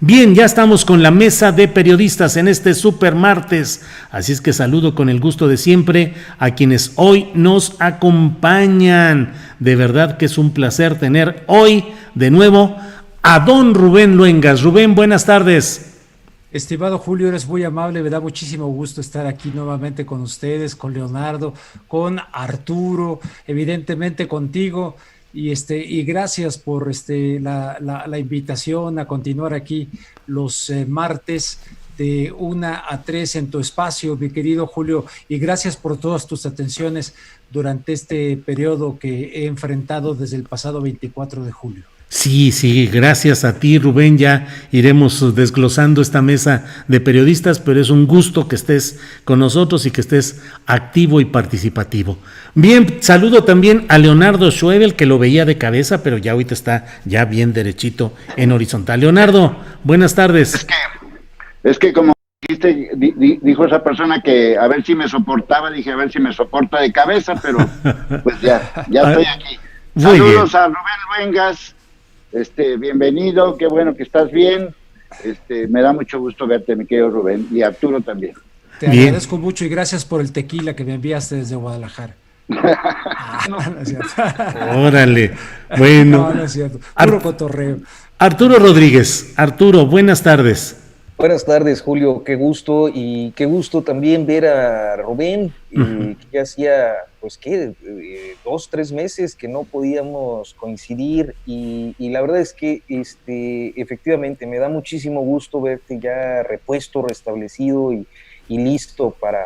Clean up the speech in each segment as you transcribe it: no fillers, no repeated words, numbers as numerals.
Bien, ya estamos con la mesa de periodistas en este super martes, así es que saludo con el gusto de siempre a quienes hoy nos acompañan. De verdad que es un placer tener hoy de nuevo a don Rubén Luengas. Rubén, buenas tardes. Estimado Julio, eres muy amable, me da muchísimo gusto estar aquí nuevamente con ustedes, con Leonardo, con Arturo, evidentemente contigo, y gracias por la invitación a continuar aquí los martes de 1 a 3 en tu espacio, mi querido Julio, y gracias por todas tus atenciones durante este periodo que he enfrentado desde el pasado 24 de julio. Sí, gracias a ti, Rubén. Ya iremos desglosando esta mesa de periodistas, pero es un gusto que estés con nosotros y que estés activo y participativo. Bien, saludo también a Leonardo Schwebel, que lo veía de cabeza, pero ya ahorita está ya bien derechito en horizontal. Leonardo, buenas Es tardes. que, es que como dijiste, dijo esa persona que a ver si me soportaba, dije a ver si me soporta de cabeza, pero pues ya Ah, estoy aquí. muy bien. Saludos a Rubén Luengas, bienvenido, qué bueno que estás bien, me da mucho gusto verte, mi querido Rubén, y Arturo también. Te Bien, agradezco mucho y gracias por el tequila que me enviaste desde Guadalajara. No, No es cierto. órale. Bueno, No, no es cierto. Puro Ar- cotorreo. Arturo Rodríguez. Arturo, buenas tardes. Buenas tardes, Julio. Qué gusto y qué gusto también ver a Rubén, Ujú. que ya hacía, pues, ¿qué? 2, 3 meses que no podíamos coincidir y la verdad es que, efectivamente, me da muchísimo gusto verte ya repuesto, restablecido y listo para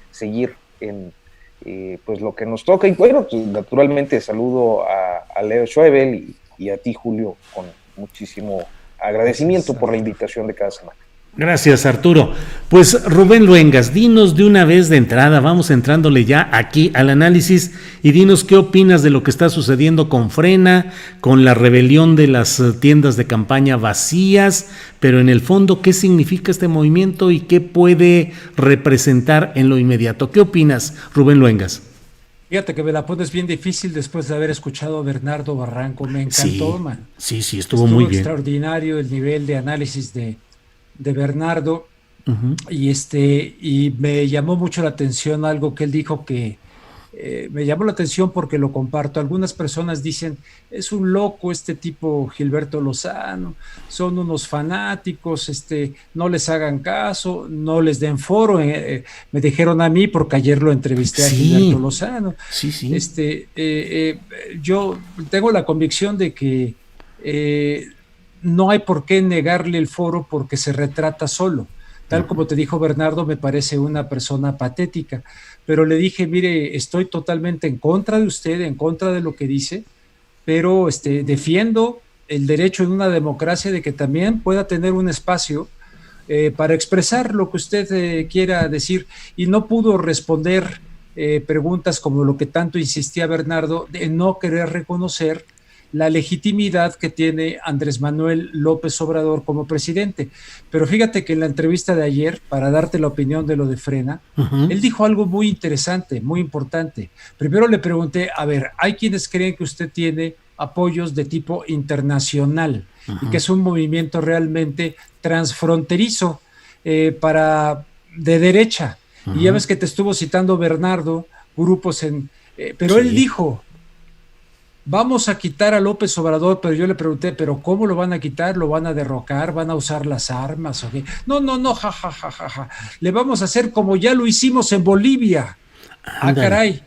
seguir en, pues, lo que nos toca. Y bueno, pues, naturalmente saludo a Leo Schwebel y a ti, Julio, con muchísimo Gracias, agradecimiento por la Arturo. invitación de cada semana. Gracias, Arturo. Pues Rubén Luengas, dinos de una vez de entrada, vamos entrándole ya aquí al análisis y dinos qué opinas de lo que está sucediendo con Frena, con la rebelión de las tiendas de campaña vacías, pero en el fondo, ¿qué significa este movimiento y qué puede representar en lo inmediato? ¿Qué opinas, Rubén Luengas? Fíjate que me la pones bien difícil después de haber escuchado a Bernardo Barranco. Me encantó, Sí, man. sí, estuvo muy Estuvo bien. extraordinario el nivel de análisis de Bernardo. Uh-huh. Y me llamó mucho la atención algo que él dijo que me llamó la atención porque lo comparto. Algunas personas dicen, es un loco este tipo Gilberto Lozano, son unos fanáticos, no les hagan caso, no les den foro. Me dijeron a mí porque ayer lo entrevisté a Gilberto Sí, Lozano. sí. Yo tengo la convicción de que no hay por qué negarle el foro porque se retrata solo. Tal como te dijo Bernardo, me parece una persona patética, pero le dije, mire, estoy totalmente en contra de usted, en contra de lo que dice, pero defiendo el derecho en una democracia de que también pueda tener un espacio para expresar lo que usted quiera decir, y no pudo responder preguntas como lo que tanto insistía Bernardo, de no querer reconocer la legitimidad que tiene Andrés Manuel López Obrador como presidente. Pero fíjate que en la entrevista de ayer, para darte la opinión de lo de Frena, Uh-huh. él dijo algo muy interesante, muy importante. Primero le pregunté, a ver, hay quienes creen que usted tiene apoyos de tipo internacional y que Uh-huh. es un movimiento realmente transfronterizo de derecha. Y ya Uh-huh. ves que te estuvo citando Bernardo, grupos pero él Sí. dijo, vamos a quitar a López Obrador, pero yo le pregunté, ¿pero cómo lo van a quitar? ¿Lo van a derrocar? ¿Van a usar las armas? ¿O qué? No, no, no, ja, ja, ja, ja, ja. Le vamos a hacer como ya lo hicimos en Bolivia. Ah, Ándale. caray.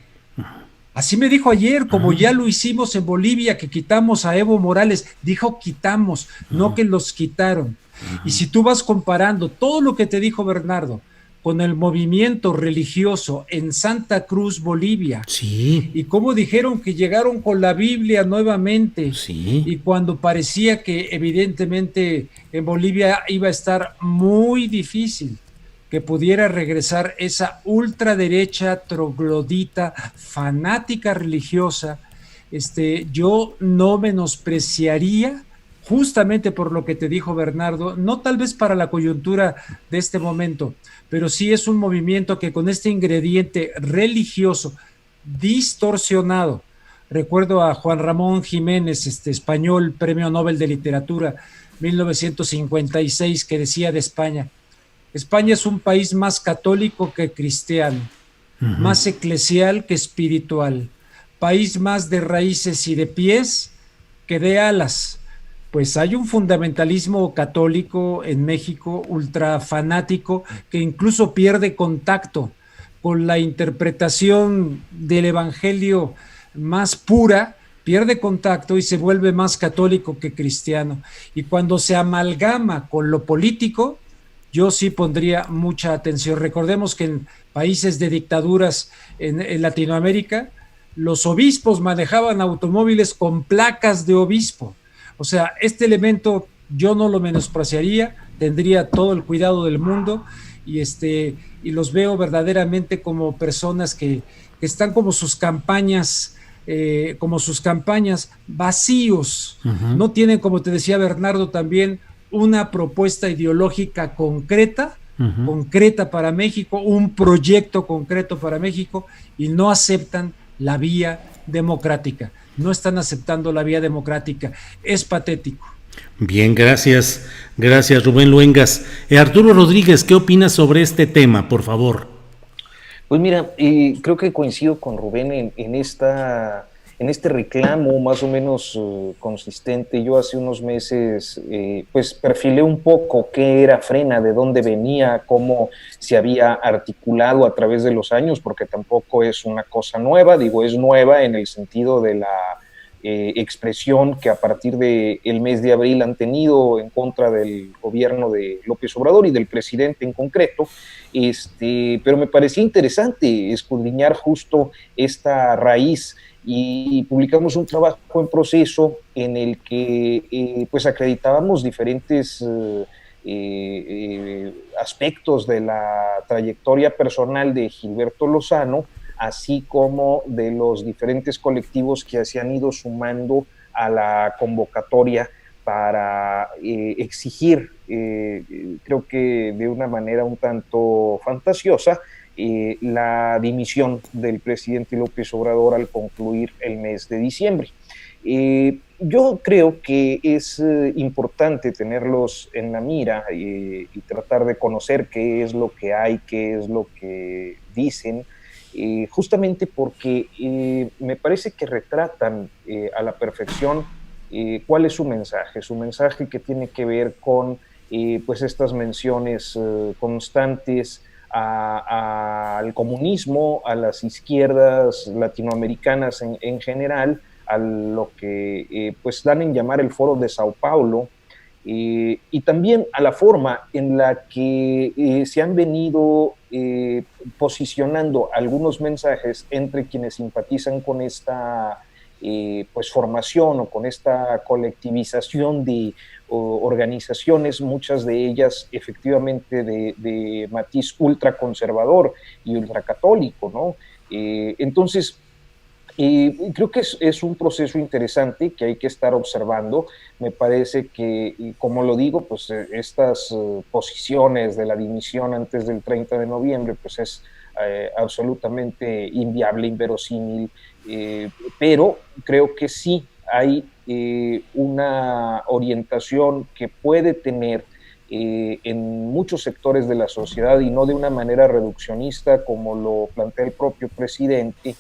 Así me dijo ayer, como ya lo hicimos en Bolivia, que quitamos a Evo Morales. Dijo quitamos, no que los quitaron. Y si tú vas comparando todo lo que te dijo Bernardo con el movimiento religioso en Santa Cruz, Bolivia, Sí, y cómo dijeron que llegaron con la Biblia nuevamente, sí. y cuando parecía que evidentemente en Bolivia iba a estar muy difícil que pudiera regresar esa ultraderecha troglodita fanática religiosa, yo no menospreciaría justamente por lo que te dijo Bernardo, no tal vez para la coyuntura de este momento, pero sí es un movimiento que con este ingrediente religioso recuerdo a Juan Ramón Jiménez, español, premio Nobel de Literatura, 1956, que decía de España: España es un país más católico que cristiano, más eclesial que espiritual, país más de raíces y de pies que de alas. Pues hay un fundamentalismo católico en México ultra fanático que incluso pierde contacto con la interpretación del evangelio más pura, pierde contacto y se vuelve más católico que cristiano. Y cuando se amalgama con lo político, yo sí pondría mucha atención. Recordemos que en países de dictaduras en Latinoamérica, los obispos manejaban automóviles con placas de obispo. O sea, este elemento yo no lo menospreciaría, tendría todo el cuidado del mundo y los veo verdaderamente como personas que están como sus campañas vacíos. No tienen, como te decía Bernardo también, una propuesta ideológica concreta para México, un proyecto concreto para México, y no aceptan la vía democrática. No están aceptando la vía democrática. Es patético. Bien, gracias. Gracias, Rubén Luengas. Arturo Rodríguez, ¿qué opinas sobre este tema, por favor? Pues mira, creo que coincido con Rubén en este reclamo más o menos consistente. Yo hace unos meses pues perfilé un poco qué era Frena, de dónde venía, cómo se había articulado a través de los años, porque tampoco es una cosa nueva, digo, es nueva en el sentido de la expresión que a partir del mes de abril han tenido en contra del gobierno de López Obrador y del presidente en concreto, pero me parecía interesante escudriñar justo esta raíz, y publicamos un trabajo en proceso en el que pues acreditábamos diferentes aspectos de la trayectoria personal de Gilberto Lozano, así como de los diferentes colectivos que se han ido sumando a la convocatoria para exigir, creo que de una manera un tanto fantasiosa, la dimisión del presidente López Obrador al concluir el mes de diciembre. Yo creo que es importante tenerlos en la mira y tratar de conocer qué es lo que hay, qué es lo que dicen, justamente porque me parece que retratan a la perfección cuál es su mensaje que tiene que ver con pues estas menciones constantes al comunismo, a las izquierdas latinoamericanas en general, a lo que pues dan en llamar el Foro de Sao Paulo, y también a la forma en la que se han venido posicionando algunos mensajes entre quienes simpatizan con esta pues formación o con esta colectivización de organizaciones, muchas de ellas efectivamente de matiz ultraconservador y ultracatólico, ¿no? Entonces, creo que es un proceso interesante que hay que estar observando. Me parece que, como lo digo, pues estas posiciones de la dimisión antes del 30 de noviembre, pues es absolutamente inviable, inverosímil, pero creo que sí hay una orientación que puede tener en muchos sectores de la sociedad, y no de una manera reduccionista como lo plantea el propio presidente,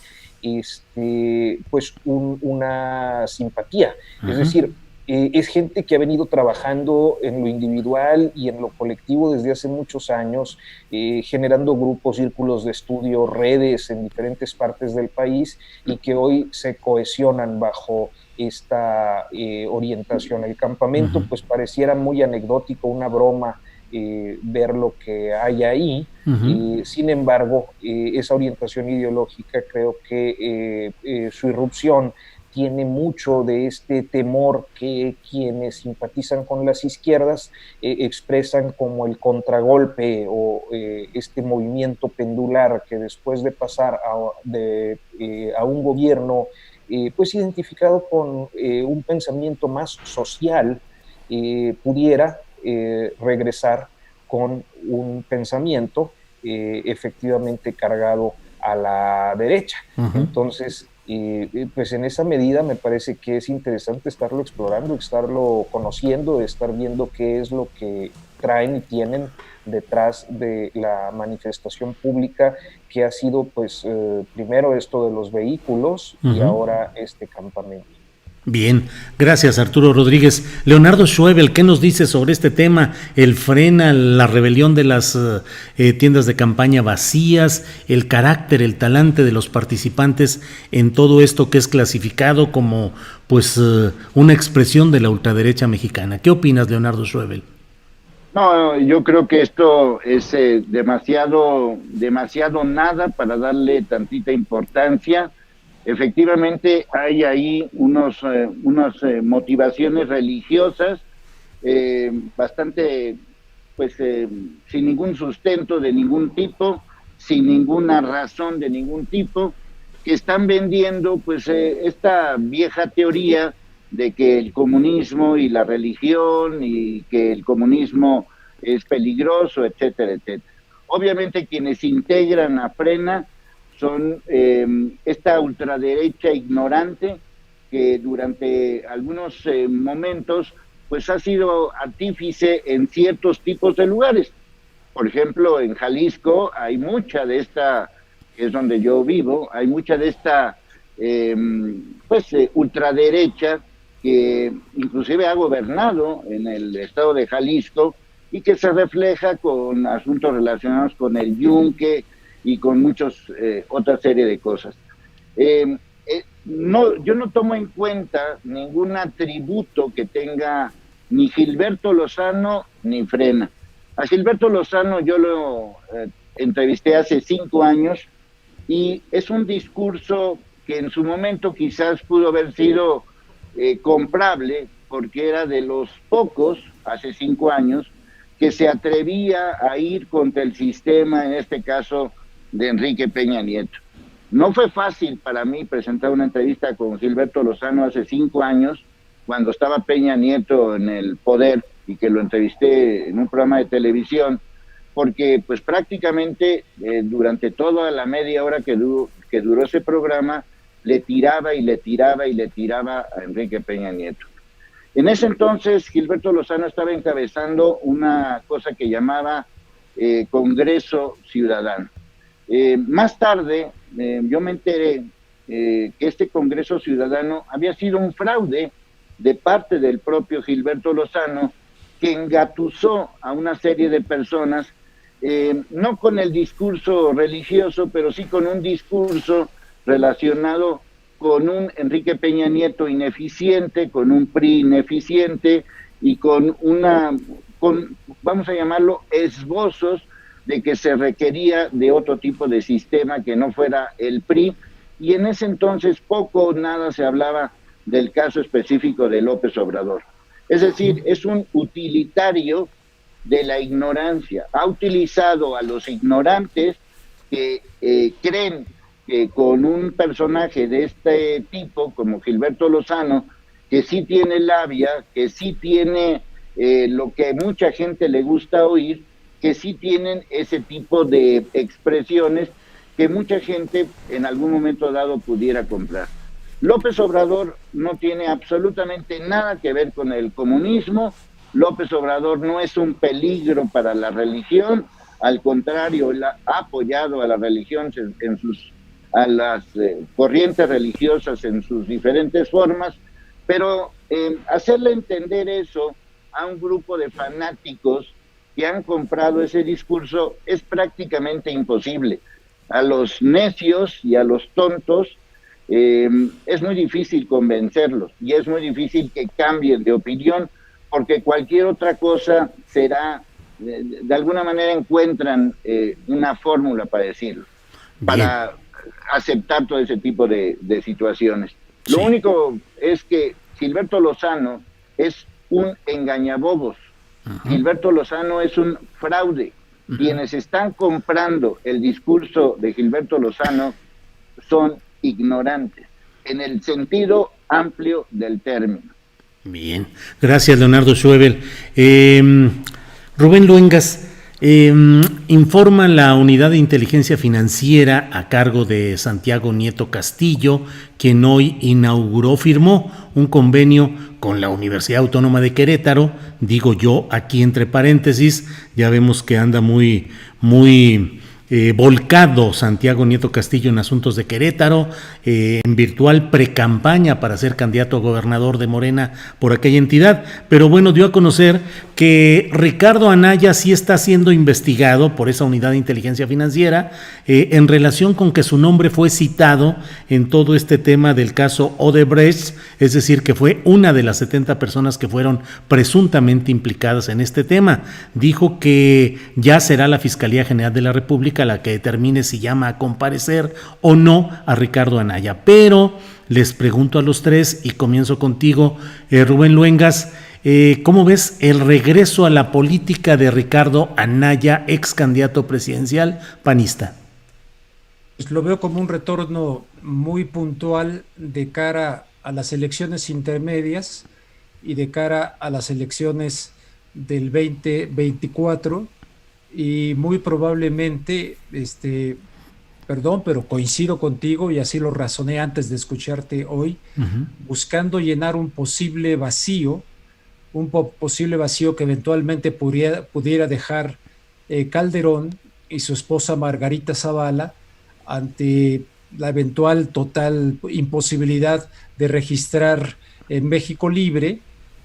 pues una simpatía. Es decir, es gente que ha venido trabajando en lo individual y en lo colectivo desde hace muchos años, generando grupos, círculos de estudio, redes en diferentes partes del país, y que hoy se cohesionan bajo esta orientación. El campamento pues pareciera muy anecdótico, una broma, ver lo que hay ahí. Sin embargo, esa orientación ideológica, creo que su irrupción tiene mucho de este temor que quienes simpatizan con las izquierdas expresan como el contragolpe o este movimiento pendular que, después de pasar a un gobierno pues identificado con un pensamiento más social, pudiera regresar con un pensamiento efectivamente cargado a la derecha. Entonces, pues en esa medida me parece que es interesante estarlo explorando, estarlo conociendo, estar viendo qué es lo que traen y tienen detrás de la manifestación pública, que ha sido pues primero esto de los vehículos y ahora este campamento. Bien, gracias Arturo Rodríguez. Leonardo Schwebel, ¿qué nos dice sobre este tema? ¿El frena la rebelión de las tiendas de campaña vacías, el carácter, el talante de los participantes en todo esto que es clasificado como pues una expresión de la ultraderecha mexicana? ¿Qué opinas, Leonardo Schwebel? No, yo creo que esto es demasiado nada para darle tantita importancia. Efectivamente hay ahí unas motivaciones religiosas bastante, pues sin ningún sustento de ningún tipo, sin ninguna razón de ningún tipo, que están vendiendo pues esta vieja teoría de que el comunismo y la religión y que el comunismo es peligroso, etcétera, etcétera. Obviamente quienes integran a Frena son esta ultraderecha ignorante que durante algunos momentos pues ha sido artífice en ciertos tipos de lugares. Por ejemplo, en Jalisco hay mucha de esta, que es donde yo vivo, hay mucha de esta ultraderecha que inclusive ha gobernado en el estado de Jalisco y que se refleja con asuntos relacionados con el yunque y con muchos otra serie de cosas. Yo no tomo en cuenta ningún atributo que tenga ni Gilberto Lozano ni Frena. A Gilberto Lozano yo lo entrevisté hace 5 años y es un discurso que en su momento quizás pudo haber sido comprable, porque era de los pocos, hace 5 años, que se atrevía a ir contra el sistema, en este caso de Enrique Peña Nieto. No fue fácil para mí presentar una entrevista con Gilberto Lozano hace 5 años, cuando estaba Peña Nieto en el poder y que lo entrevisté en un programa de televisión, porque pues prácticamente durante toda la media hora que duró ese programa, le tiraba y le tiraba y le tiraba a Enrique Peña Nieto. En ese entonces Gilberto Lozano estaba encabezando una cosa que llamaba Congreso Ciudadano. Más tarde yo me enteré que este Congreso Ciudadano había sido un fraude de parte del propio Gilberto Lozano, que engatusó a una serie de personas, no con el discurso religioso, pero sí con un discurso relacionado con un Enrique Peña Nieto ineficiente, con un PRI ineficiente y con vamos a llamarlo, esbozos de que se requería de otro tipo de sistema que no fuera el PRI, y en ese entonces poco o nada se hablaba del caso específico de López Obrador. Es decir, es un utilitario de la ignorancia. Ha utilizado a los ignorantes que creen que con un personaje de este tipo, como Gilberto Lozano, que sí tiene labia, que sí tiene lo que a mucha gente le gusta oír, que sí tienen ese tipo de expresiones que mucha gente en algún momento dado pudiera comprar. López Obrador no tiene absolutamente nada que ver con el comunismo. López Obrador no es un peligro para la religión, al contrario, él ha apoyado a la religión a las corrientes religiosas en sus diferentes formas, pero hacerle entender eso a un grupo de fanáticos que han comprado ese discurso es prácticamente imposible. A los necios y a los tontos es muy difícil convencerlos y es muy difícil que cambien de opinión, porque cualquier otra cosa será, de alguna manera encuentran una fórmula para decirlo, para aceptar todo ese tipo de situaciones. Sí. Lo único es que Gilberto Lozano es un engañabobos. Gilberto Lozano es un fraude. Quienes están comprando el discurso de Gilberto Lozano son ignorantes, en el sentido amplio del término. Bien, gracias Leonardo Schwebel. Rubén Luengas, Informa la unidad de inteligencia financiera a cargo de Santiago Nieto Castillo, quien hoy firmó un convenio con la Universidad Autónoma de Querétaro, digo yo aquí entre paréntesis, ya vemos que anda muy volcado Santiago Nieto Castillo en asuntos de Querétaro, en virtual precampaña para ser candidato a gobernador de Morena por aquella entidad, pero bueno, dio a conocer que Ricardo Anaya sí está siendo investigado por esa unidad de inteligencia financiera en relación con que su nombre fue citado en todo este tema del caso Odebrecht, es decir, que fue una de las 70 personas que fueron presuntamente implicadas en este tema. Dijo que ya será la Fiscalía General de la República la que determine si llama a comparecer o no a Ricardo Anaya. Pero les pregunto a los tres y comienzo contigo, Rubén Luengas, ¿cómo ves el regreso a la política de Ricardo Anaya, ex candidato presidencial panista? Pues lo veo como un retorno muy puntual de cara a las elecciones intermedias y de cara a las elecciones del 2024, y muy probablemente, pero coincido contigo y así lo razoné antes de escucharte hoy, buscando llenar un posible vacío que eventualmente pudiera dejar Calderón y su esposa Margarita Zavala ante la eventual total imposibilidad de registrar en México Libre,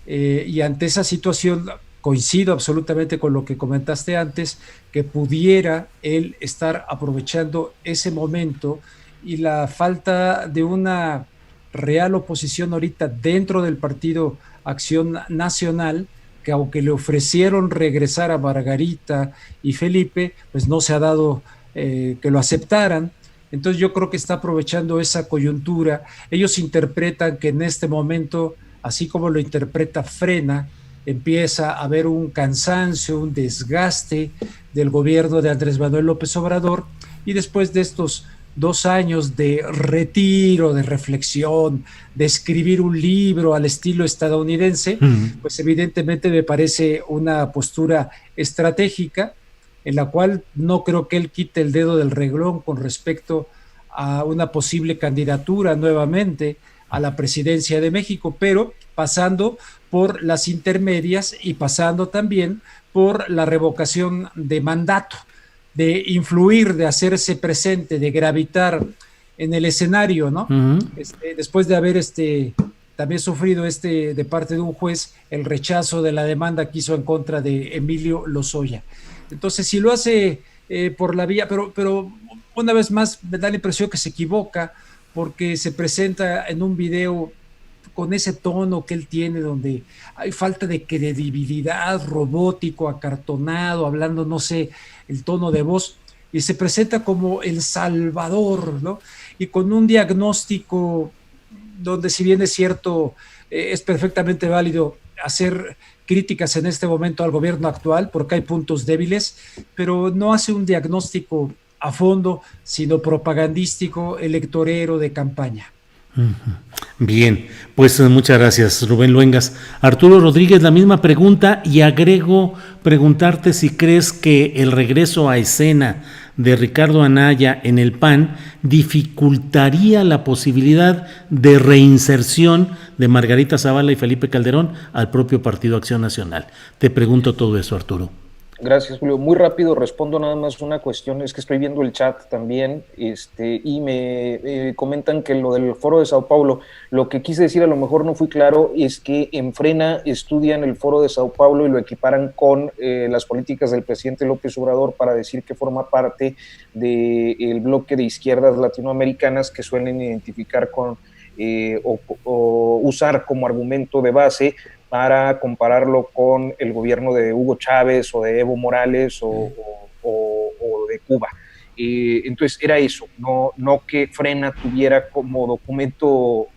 y ante esa situación coincido absolutamente con lo que comentaste antes, que pudiera él estar aprovechando ese momento y la falta de una real oposición ahorita dentro del Partido Acción Nacional, que aunque le ofrecieron regresar a Margarita y Felipe, pues no se ha dado que lo aceptaran. Entonces yo creo que está aprovechando esa coyuntura. Ellos interpretan que en este momento, así como lo interpreta Frena, empieza a haber un cansancio, un desgaste del gobierno de Andrés Manuel López Obrador, y después de estos 2 años de retiro, de reflexión, de escribir un libro al estilo estadounidense, pues evidentemente me parece una postura estratégica en la cual no creo que él quite el dedo del renglón con respecto a una posible candidatura nuevamente a la presidencia de México, pero pasando por las intermedias y pasando también por la revocación de mandato, de influir, de hacerse presente, de gravitar en el escenario, ¿no? Después de haber también sufrido de parte de un juez el rechazo de la demanda que hizo en contra de Emilio Lozoya. Entonces, si lo hace por la vía, pero una vez más me da la impresión que se equivoca, porque se presenta en un video con ese tono que él tiene, donde hay falta de credibilidad, robótico, acartonado, hablando, no sé, el tono de voz, y se presenta como el Salvador, ¿no? Y con un diagnóstico donde, si bien es cierto, es perfectamente válido hacer críticas en este momento al gobierno actual, porque hay puntos débiles, pero no hace un diagnóstico a fondo, sino propagandístico, electorero de campaña. Bien, pues muchas gracias, Rubén Luengas. Arturo Rodríguez, la misma pregunta, y agrego preguntarte si crees que el regreso a escena de Ricardo Anaya en el PAN dificultaría la posibilidad de reinserción de Margarita Zavala y Felipe Calderón al propio Partido Acción Nacional. Te pregunto todo eso, Arturo. Gracias, Julio. Muy rápido respondo nada más una cuestión, es que estoy viendo el chat también, y me comentan que lo del Foro de Sao Paulo, lo que quise decir, a lo mejor no fui claro, es que en Frena estudian el Foro de Sao Paulo y lo equiparan con las políticas del presidente López Obrador para decir que forma parte del bloque de izquierdas latinoamericanas que suelen identificar con o usar como argumento de base para compararlo con el gobierno de Hugo Chávez o de Evo Morales o de Cuba. Entonces era eso, no que Frena tuviera como documento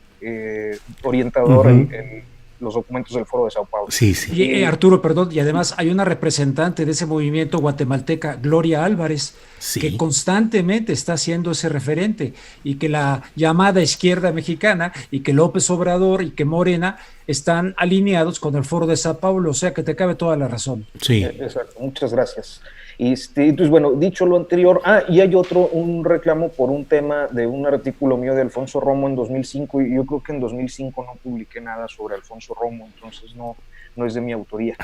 orientador en los documentos del Foro de Sao Paulo. Sí, sí. Y Arturo, perdón, y además hay una representante de ese movimiento guatemalteca, Gloria Álvarez, sí, que constantemente está haciendo ese referente, y que la llamada izquierda mexicana y que López Obrador y que Morena están alineados con el Foro de Sao Paulo, o sea que te cabe toda la razón. Sí. Exacto, muchas gracias. Entonces, bueno, dicho lo anterior, y hay un reclamo por un tema de un artículo mío de Alfonso Romo en 2005, y yo creo que en 2005 no publiqué nada sobre Alfonso Romo, entonces no es de mi autoría.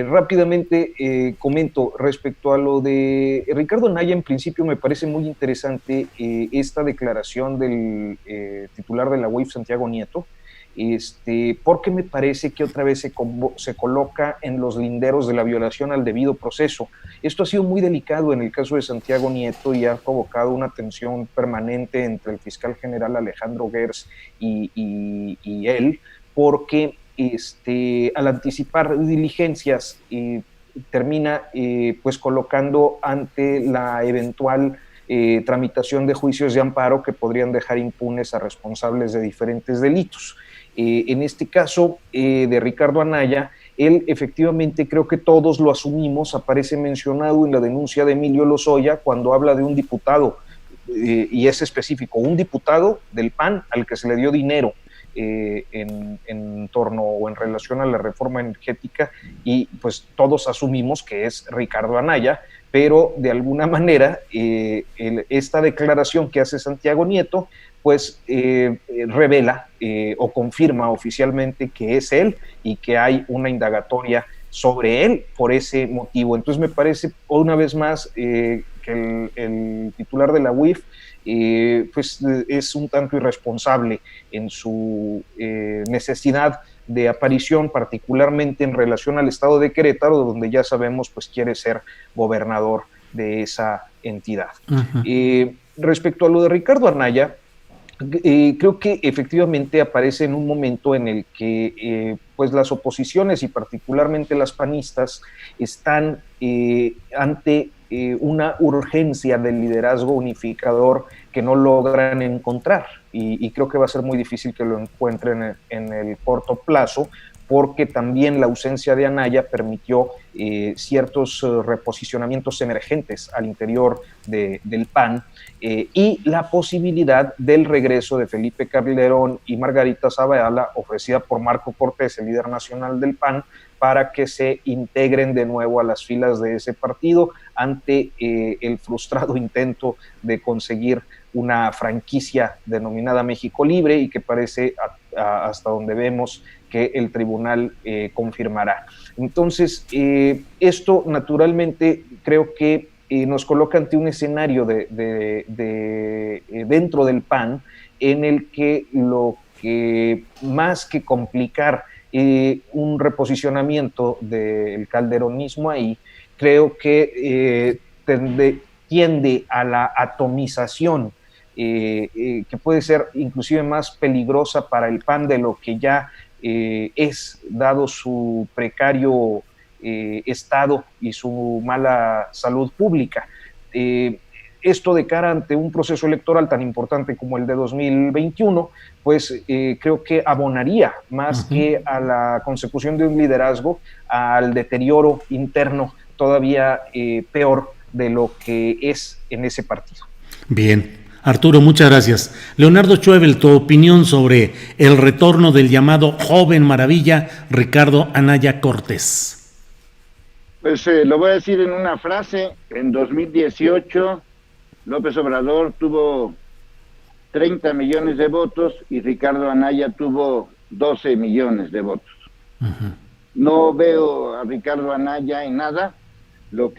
Rápidamente comento respecto a lo de Ricardo Anaya. En principio me parece muy interesante esta declaración del titular de la UIF, Santiago Nieto, porque me parece que otra vez se coloca en los linderos de la violación al debido proceso. Esto ha sido muy delicado en el caso de Santiago Nieto y ha provocado una tensión permanente entre el fiscal general Alejandro Gers y él, porque al anticipar diligencias termina pues colocando ante la eventual tramitación de juicios de amparo que podrían dejar impunes a responsables de diferentes delitos. En este caso de Ricardo Anaya, él efectivamente, creo que todos lo asumimos, aparece mencionado en la denuncia de Emilio Lozoya cuando habla de un diputado, y es específico, un diputado del PAN al que se le dio dinero en torno o en relación a la reforma energética, y pues todos asumimos que es Ricardo Anaya, pero de alguna manera esta declaración que hace Santiago Nieto pues revela o confirma oficialmente que es él y que hay una indagatoria sobre él por ese motivo. Entonces me parece una vez más que el titular de la UIF pues es un tanto irresponsable en su necesidad de aparición, particularmente en relación al estado de Querétaro, donde ya sabemos pues quiere ser gobernador de esa entidad. Respecto a lo de Ricardo Anaya, creo que efectivamente aparece en un momento en el que pues las oposiciones y particularmente las panistas están ante una urgencia del liderazgo unificador que no logran encontrar, y creo que va a ser muy difícil que lo encuentren en el corto plazo, porque también la ausencia de Anaya permitió ciertos reposicionamientos emergentes al interior del PAN, y la posibilidad del regreso de Felipe Calderón y Margarita Zavala, ofrecida por Marco Cortés, el líder nacional del PAN, para que se integren de nuevo a las filas de ese partido ante el frustrado intento de conseguir una franquicia denominada México Libre, y que parece, hasta donde vemos, que el tribunal confirmará. Entonces, esto naturalmente creo que nos coloca ante un escenario dentro del PAN en el que lo que más que complicar un reposicionamiento del calderonismo ahí, creo que tiende a la atomización, que puede ser inclusive más peligrosa para el PAN de lo que ya es, dado su precario estado y su mala salud pública. Esto de cara ante un proceso electoral tan importante como el de 2021, pues creo que abonaría más que a la consecución de un liderazgo, al deterioro interno todavía peor de lo que es en ese partido. Bien, Arturo, muchas gracias. Leonardo Schwebel, tu opinión sobre el retorno del llamado joven maravilla Ricardo Anaya Cortés. Pues lo voy a decir en una frase. En 2018 López Obrador tuvo 30 millones de votos y Ricardo Anaya tuvo 12 millones de votos. No veo a Ricardo Anaya en nada, lo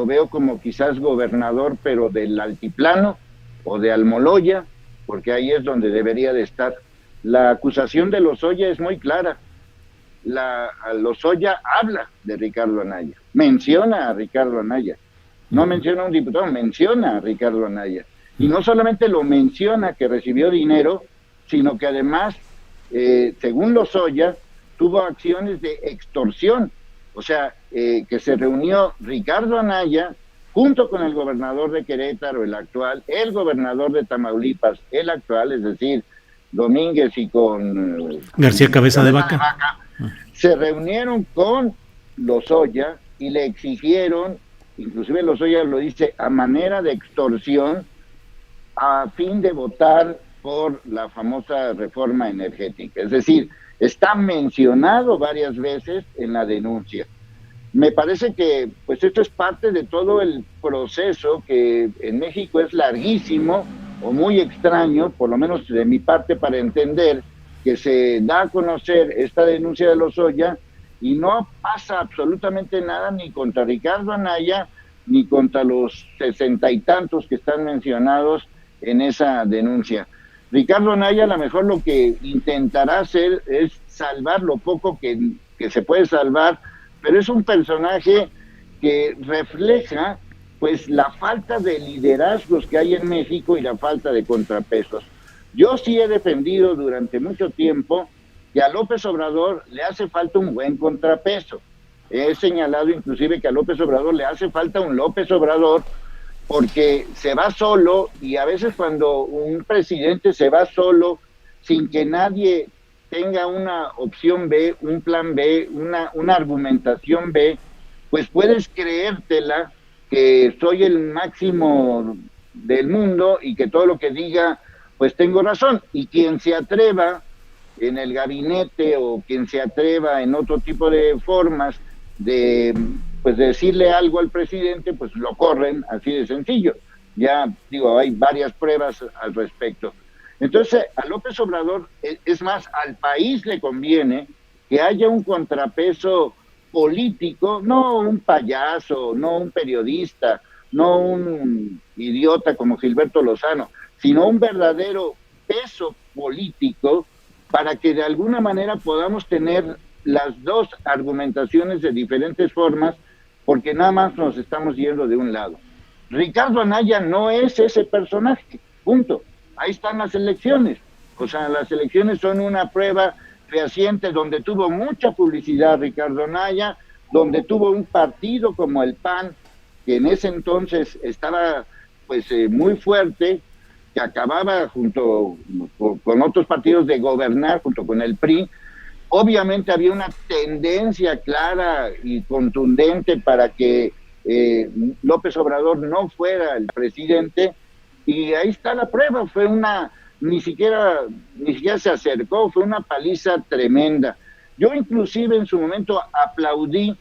veo como quizás gobernador, pero del altiplano o de Almoloya, porque ahí es donde debería de estar. La acusación de Lozoya es muy clara. Lozoya habla de Ricardo Anaya, menciona a Ricardo Anaya, no menciona a un diputado, menciona a Ricardo Anaya, y no solamente lo menciona que recibió dinero, sino que además, según Lozoya, tuvo acciones de extorsión, o sea, que se reunió Ricardo Anaya junto con el gobernador de Querétaro, el actual, el gobernador de Tamaulipas, el actual, es decir, Domínguez, y con García Cabeza de Vaca. Se reunieron con Lozoya y le exigieron, inclusive Lozoya lo dice, a manera de extorsión, a fin de votar por la famosa reforma energética. Es decir, está mencionado varias veces en la denuncia. Me parece que pues esto es parte de todo el proceso que en México es larguísimo o muy extraño, por lo menos de mi parte, para entender que se da a conocer esta denuncia de Lozoya y no pasa absolutamente nada ni contra Ricardo Anaya ni contra los 60 y tantos que están mencionados en esa denuncia. Ricardo Anaya a lo mejor lo que intentará hacer es salvar lo poco que se puede salvar, pero es un personaje que refleja pues la falta de liderazgos que hay en México y la falta de contrapesos. Yo sí he defendido durante mucho tiempo que a López Obrador le hace falta un buen contrapeso. He señalado inclusive que a López Obrador le hace falta un López Obrador porque se va solo, y a veces cuando un presidente se va solo sin que nadie tenga una opción B, un plan B, una argumentación B, pues puedes creértela que soy el máximo del mundo y que todo lo que diga, pues tengo razón. Y quien se atreva en el gabinete o quien se atreva en otro tipo de formas de pues decirle algo al presidente, pues lo corren, así de sencillo. Ya digo, hay varias pruebas al respecto. Entonces, a López Obrador, es más, al país le conviene que haya un contrapeso político, no un payaso, no un periodista, no un idiota como Gilberto Lozano, sino un verdadero peso político para que de alguna manera podamos tener las dos argumentaciones de diferentes formas, porque nada más nos estamos yendo de un lado. Ricardo Anaya no es ese personaje, punto. Ahí están las elecciones. O sea, las elecciones son una prueba fehaciente donde tuvo mucha publicidad Ricardo Anaya, donde tuvo un partido como el PAN, que en ese entonces estaba pues muy fuerte, que acababa junto con otros partidos de gobernar, junto con el PRI. Obviamente había una tendencia clara y contundente para que López Obrador no fuera el presidente, y ahí está la prueba. Fue ni siquiera se acercó, fue una paliza tremenda. Yo inclusive en su momento aplaudí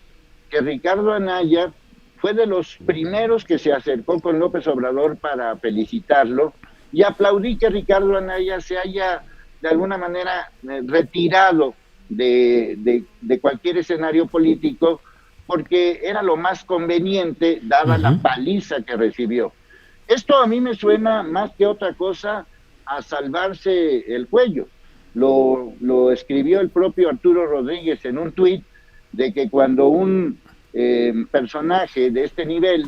que Ricardo Anaya fue de los primeros que se acercó con López Obrador para felicitarlo, y aplaudí que Ricardo Anaya se haya de alguna manera retirado de cualquier escenario político, porque era lo más conveniente dada la paliza que recibió. Esto a mí me suena más que otra cosa a salvarse el cuello. Lo escribió el propio Arturo Rodríguez en un tuit, de que cuando un personaje de este nivel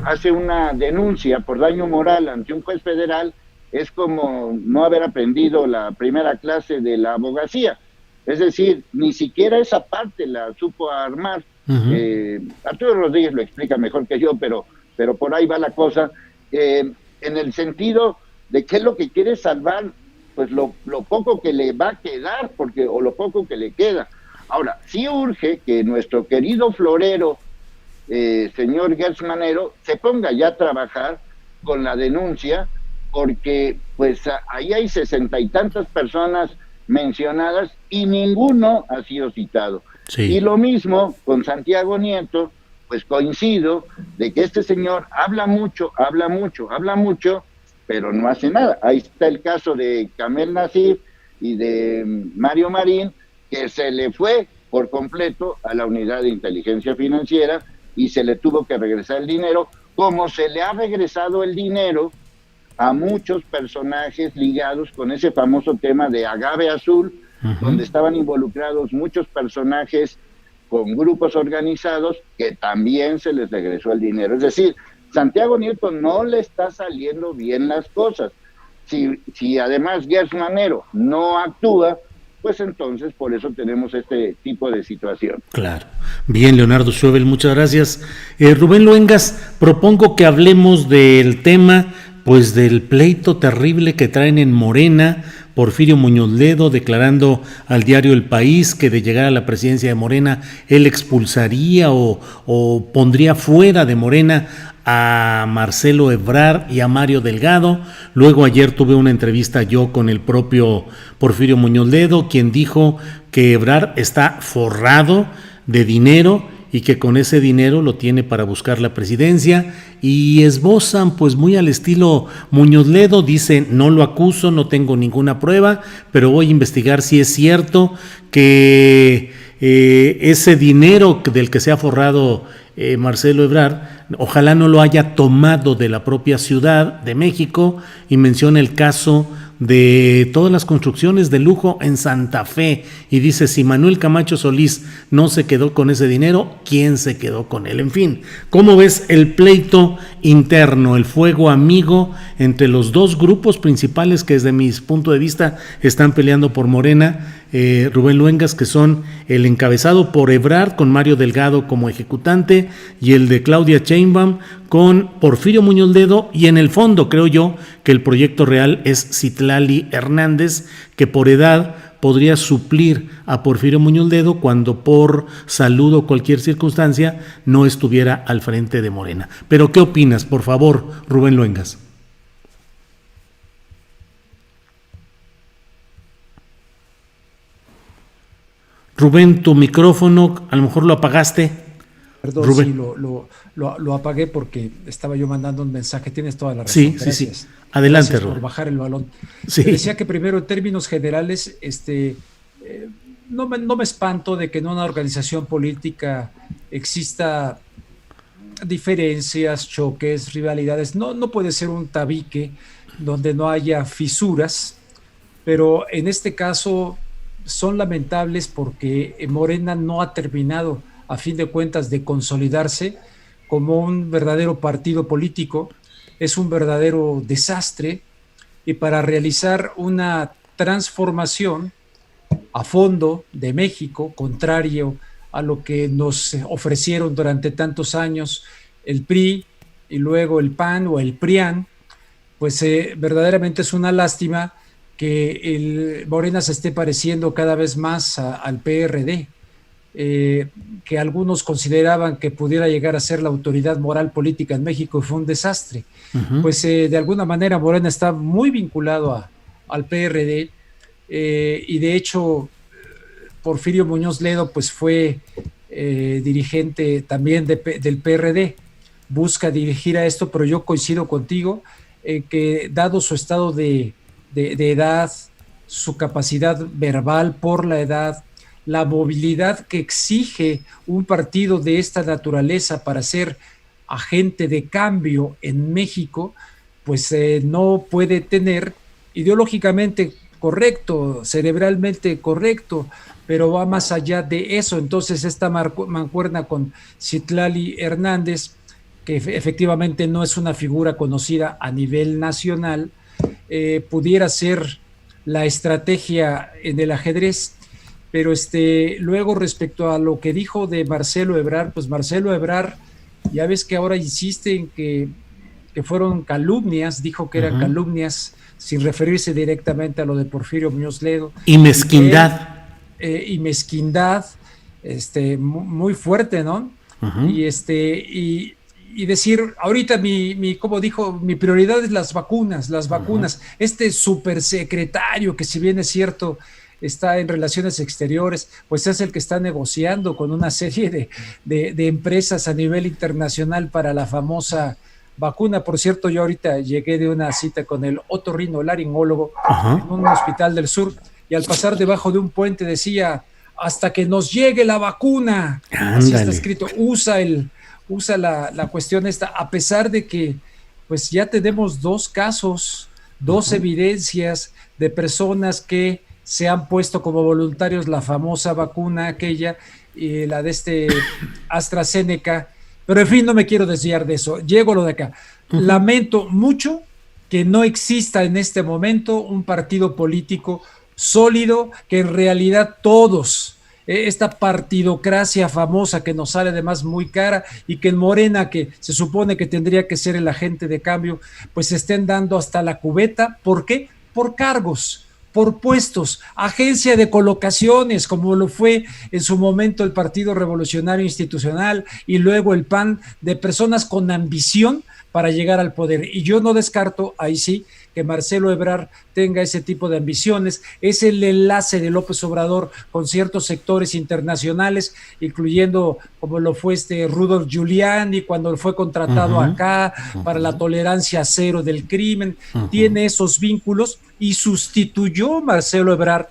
hace una denuncia por daño moral ante un juez federal, es como no haber aprendido la primera clase de la abogacía. Es decir, ni siquiera esa parte la supo armar. Arturo Rodríguez lo explica mejor que yo, pero por ahí va la cosa, en el sentido de qué es lo que quiere salvar, pues lo poco que le va a quedar, o lo poco que le queda. Ahora, sí urge que nuestro querido florero, señor Gertz Manero, se ponga ya a trabajar con la denuncia, porque pues ahí hay 60 y tantas personas mencionadas y ninguno ha sido citado. Sí. Y lo mismo con Santiago Nieto, pues coincido de que este señor habla mucho, pero no hace nada. Ahí está el caso de Kamel Nasif y de Mario Marín, que se le fue por completo a la unidad de inteligencia financiera y se le tuvo que regresar el dinero, como se le ha regresado el dinero a muchos personajes ligados con ese famoso tema de Agave Azul, donde estaban involucrados muchos personajes con grupos organizados que también se les regresó el dinero. Es decir, Santiago Nieto no le está saliendo bien las cosas. Si además Gertz Manero no actúa, pues entonces por eso tenemos este tipo de situación. Claro. Bien, Leonardo Schwebel, muchas gracias. Rubén Luengas, propongo que hablemos del tema pues del pleito terrible que traen en Morena. Porfirio Muñoz Ledo declarando al diario El País que de llegar a la presidencia de Morena él expulsaría o pondría fuera de Morena a Marcelo Ebrard y a Mario Delgado. Luego ayer tuve una entrevista yo con el propio Porfirio Muñoz Ledo, quien dijo que Ebrard está forrado de dinero y que con ese dinero lo tiene para buscar la presidencia, y esbozan pues muy al estilo Muñoz Ledo, dice: no lo acuso, no tengo ninguna prueba, pero voy a investigar si es cierto que ese dinero del que se ha forrado Marcelo Ebrard, ojalá no lo haya tomado de la propia Ciudad de México, y menciona el caso de todas las construcciones de lujo en Santa Fe, y dice: si Manuel Camacho Solís no se quedó con ese dinero, ¿quién se quedó con él? En fin, ¿cómo ves el pleito interno, el fuego amigo entre los dos grupos principales que desde mi punto de vista están peleando por Morena, Rubén Luengas, que son el encabezado por Ebrard con Mario Delgado como ejecutante, y el de Claudia Sheinbaum con Porfirio Muñoz Ledo, y en el fondo creo yo que el proyecto real es Citlali Hernández, que por edad podría suplir a Porfirio Muñoz Ledo cuando por salud o cualquier circunstancia no estuviera al frente de Morena. Pero ¿qué opinas, por favor, Rubén Luengas? Rubén, tu micrófono, a lo mejor lo apagaste. Perdón, Rubén. sí, lo apagué porque estaba yo mandando un mensaje. Tienes toda la razón. Sí, Gracias. sí. Adelante, Gracias Rubén. por bajar el balón. Sí. Te decía que primero, en términos generales, no me espanto de que en una organización política exista diferencias, choques, rivalidades. No puede ser un tabique donde no haya fisuras, pero en este caso son lamentables porque Morena no ha terminado, a fin de cuentas, de consolidarse como un verdadero partido político. Es un verdadero desastre, y para realizar una transformación a fondo de México, contrario a lo que nos ofrecieron durante tantos años el PRI y luego el PAN o el PRIAN, pues verdaderamente es una lástima que el Morena se esté pareciendo cada vez más al PRD, que algunos consideraban que pudiera llegar a ser la autoridad moral política en México, y fue un desastre. Uh-huh. Pues de alguna manera Morena está muy vinculado al PRD, y de hecho Porfirio Muñoz Ledo pues fue dirigente también del PRD, busca dirigir a esto, pero yo coincido contigo que dado su estado de edad, su capacidad verbal por la edad, la movilidad que exige un partido de esta naturaleza para ser agente de cambio en México, pues no puede tener ideológicamente correcto, cerebralmente correcto, pero va más allá de eso. Entonces esta mancuerna con Citlali Hernández, que efectivamente no es una figura conocida a nivel nacional, pudiera ser la estrategia en el ajedrez. Pero luego, respecto a lo que dijo de Marcelo Ebrard, pues Marcelo Ebrard, ya ves que ahora insiste en que fueron calumnias, dijo que eran calumnias, sin referirse directamente a lo de Porfirio Muñoz Ledo. Y mezquindad. Y mezquindad, muy fuerte, ¿no? Uh-huh. Y decir, ahorita como dijo, mi prioridad es las vacunas. Uh-huh. Este supersecretario, que si bien es cierto, está en relaciones exteriores, pues es el que está negociando con una serie de empresas a nivel internacional para la famosa vacuna. Por cierto, yo ahorita llegué de una cita con el otorrinolaringólogo en un hospital del sur, y al pasar debajo de un puente decía: hasta que nos llegue la vacuna. Ándale. Así está escrito. Usa la cuestión esta, a pesar de que pues ya tenemos dos casos, dos evidencias de personas que se han puesto como voluntarios la famosa vacuna aquella, y la de AstraZeneca. Pero en fin, no me quiero desviar de eso. Llego a lo de acá. Lamento mucho que no exista en este momento un partido político sólido, que en realidad todos esta partidocracia famosa que nos sale además muy cara, y que en Morena, que se supone que tendría que ser el agente de cambio, pues se estén dando hasta la cubeta. ¿Por qué? Por cargos, por puestos, agencia de colocaciones, como lo fue en su momento el Partido Revolucionario Institucional y luego el PAN, de personas con ambición para llegar al poder. Y yo no descarto, ahí sí, que Marcelo Ebrard tenga ese tipo de ambiciones. Es el enlace de López Obrador con ciertos sectores internacionales, incluyendo como lo fue Rudolph Giuliani cuando fue contratado acá para la tolerancia cero del crimen. Tiene esos vínculos y sustituyó Marcelo Ebrard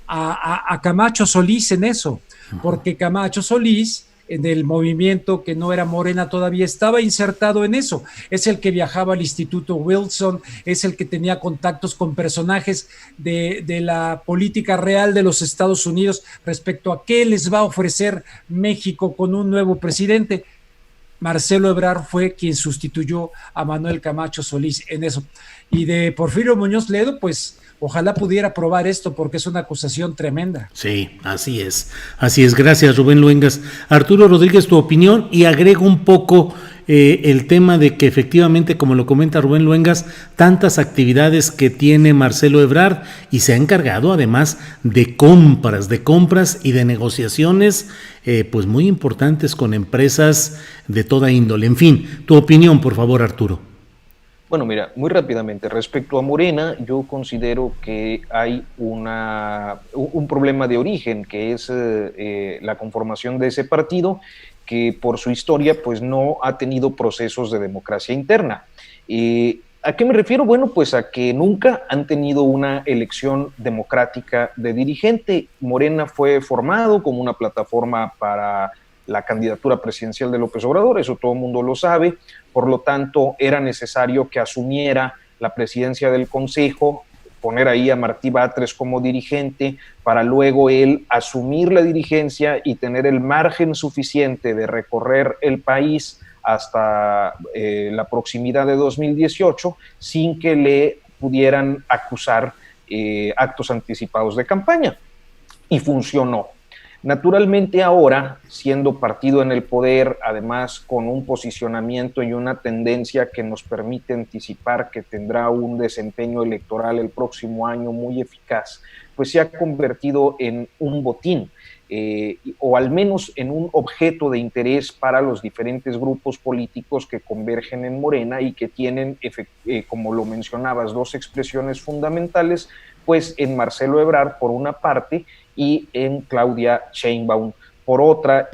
a Camacho Solís en eso, porque Camacho Solís, en el movimiento que no era Morena todavía, estaba insertado en eso. Es el que viajaba al Instituto Wilson, es el que tenía contactos con personajes de la política real de los Estados Unidos respecto a qué les va a ofrecer México con un nuevo presidente. Marcelo Ebrard fue quien sustituyó a Manuel Camacho Solís en eso. Y de Porfirio Muñoz Ledo, pues ojalá pudiera probar esto, porque es una acusación tremenda. Sí, así es. Así es. Gracias, Rubén Luengas. Arturo Rodríguez, tu opinión, y agrego un poco el tema de que efectivamente, como lo comenta Rubén Luengas, tantas actividades que tiene Marcelo Ebrard, y se ha encargado además de compras y de negociaciones pues muy importantes con empresas de toda índole. En fin, tu opinión, por favor, Arturo. Bueno, mira, muy rápidamente, respecto a Morena, yo considero que hay un problema de origen, que es la conformación de ese partido, que por su historia pues no ha tenido procesos de democracia interna. ¿A qué me refiero? Bueno, pues a que nunca han tenido una elección democrática de dirigente. Morena fue formado como una plataforma para la candidatura presidencial de López Obrador, eso todo el mundo lo sabe. Por lo tanto, era necesario que asumiera la presidencia del Consejo, poner ahí a Martí Batres como dirigente, para luego él asumir la dirigencia y tener el margen suficiente de recorrer el país hasta la proximidad de 2018, sin que le pudieran acusar actos anticipados de campaña. Y funcionó. Naturalmente ahora, siendo partido en el poder, además con un posicionamiento y una tendencia que nos permite anticipar que tendrá un desempeño electoral el próximo año muy eficaz, pues se ha convertido en un botín, o al menos en un objeto de interés para los diferentes grupos políticos que convergen en Morena y que tienen, como lo mencionabas, dos expresiones fundamentales, pues en Marcelo Ebrard por una parte y en Claudia Sheinbaum por otra,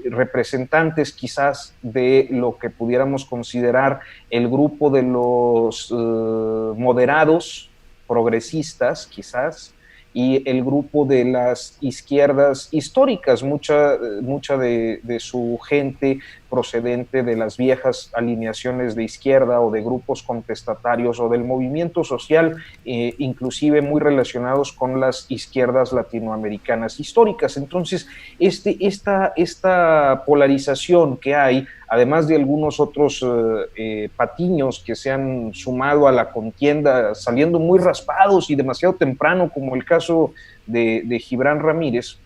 representantes quizás de lo que pudiéramos considerar el grupo de los moderados, progresistas quizás, y el grupo de las izquierdas históricas, mucha de su gente procedente de las viejas alineaciones de izquierda o de grupos contestatarios o del movimiento social, inclusive muy relacionados con las izquierdas latinoamericanas históricas. Entonces, esta polarización que hay, además de algunos otros patiños que se han sumado a la contienda, saliendo muy raspados y demasiado temprano, como el caso de Gibran Ramírez,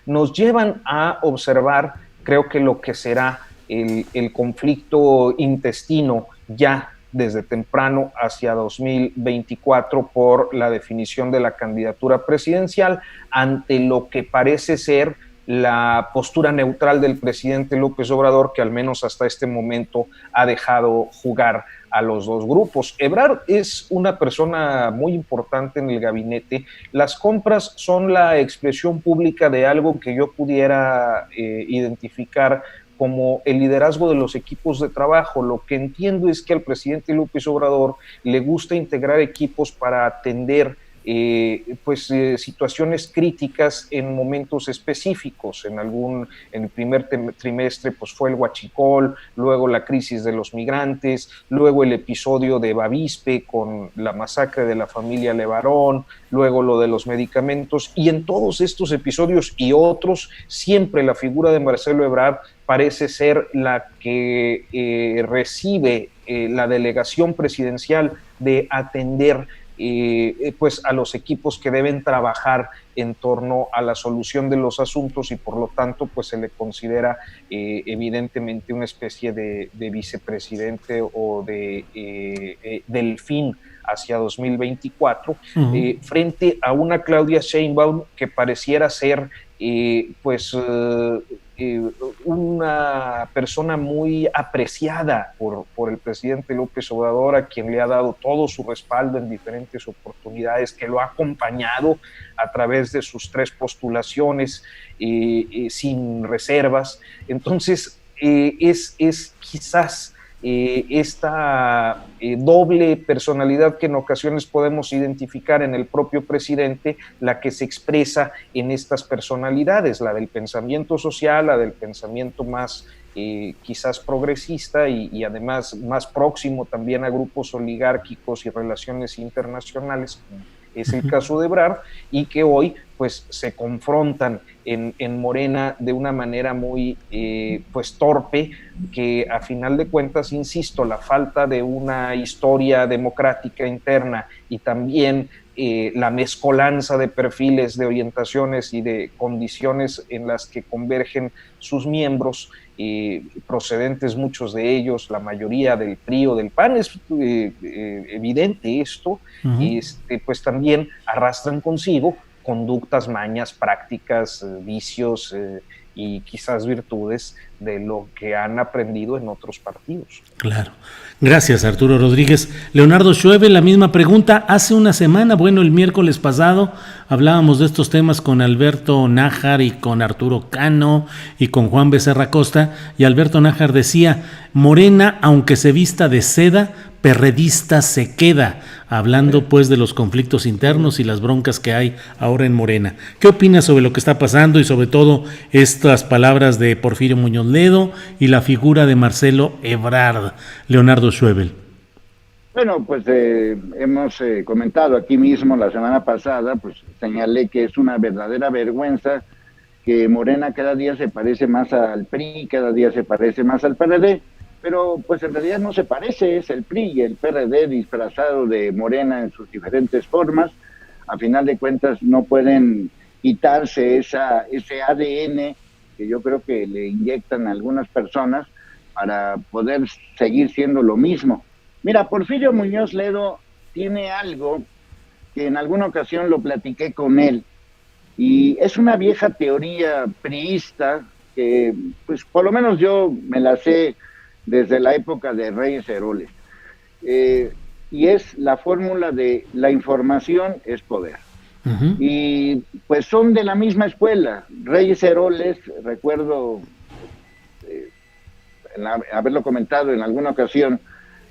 nos llevan a observar, creo que lo que será el conflicto intestino ya desde temprano hacia 2024 por la definición de la candidatura presidencial, ante lo que parece ser la postura neutral del presidente López Obrador, que al menos hasta este momento ha dejado jugar a los dos grupos. Ebrard es una persona muy importante en el gabinete. Las compras son la expresión pública de algo que yo pudiera identificar como el liderazgo de los equipos de trabajo. Lo que entiendo es que al presidente López Obrador le gusta integrar equipos para atender situaciones críticas en momentos específicos. En el primer trimestre pues fue el huachicol, luego la crisis de los migrantes, luego el episodio de Bavispe con la masacre de la familia Levarón, luego lo de los medicamentos, y en todos estos episodios y otros siempre la figura de Marcelo Ebrard parece ser la que recibe la delegación presidencial de atender pues a los equipos que deben trabajar en torno a la solución de los asuntos, y por lo tanto pues se le considera evidentemente una especie de vicepresidente o de delfín hacia 2024, frente a una Claudia Sheinbaum que pareciera ser una persona muy apreciada por el presidente López Obrador, a quien le ha dado todo su respaldo en diferentes oportunidades, que lo ha acompañado a través de sus 3 postulaciones sin reservas. Entonces, es quizás esta doble personalidad que en ocasiones podemos identificar en el propio presidente, la que se expresa en estas personalidades, la del pensamiento social, la del pensamiento más quizás progresista y además más próximo también a grupos oligárquicos y relaciones internacionales, como es el caso de Ebrard, y que hoy pues se confrontan en Morena de una manera muy pues torpe, que a final de cuentas, insisto, la falta de una historia democrática interna y también la mezcolanza de perfiles, de orientaciones y de condiciones en las que convergen sus miembros, procedentes muchos de ellos, la mayoría del PRI o del PAN, es evidente esto, pues también arrastran consigo conductas, mañas, prácticas, vicios y quizás virtudes de lo que han aprendido en otros partidos. Claro. Gracias, Arturo Rodríguez. Leonardo Schueve, la misma pregunta. Hace una semana, el miércoles pasado, hablábamos de estos temas con Alberto Nájar y con Arturo Cano y con Juan Becerra Costa, y Alberto Nájar decía: Morena, aunque se vista de seda, perredista se queda, hablando pues de los conflictos internos y las broncas que hay ahora en Morena. ¿Qué opinas sobre lo que está pasando y sobre todo estas palabras de Porfirio Muñoz Ledo y la figura de Marcelo Ebrard, Leonardo Schueve? Bueno, pues hemos comentado aquí mismo la semana pasada, pues señalé que es una verdadera vergüenza que Morena cada día se parece más al PRI, cada día se parece más al PRD, pero pues en realidad no se parece, es el PRI y el PRD disfrazado de Morena en sus diferentes formas. A final de cuentas no pueden quitarse ese ADN que yo creo que le inyectan a algunas personas para poder seguir siendo lo mismo. Mira, Porfirio Muñoz Ledo tiene algo que en alguna ocasión lo platiqué con él, y es una vieja teoría priista que pues por lo menos yo me la sé desde la época de Reyes Heroles, y es la fórmula de la información es poder. Y pues son de la misma escuela. Reyes Heroles, recuerdo haberlo comentado en alguna ocasión,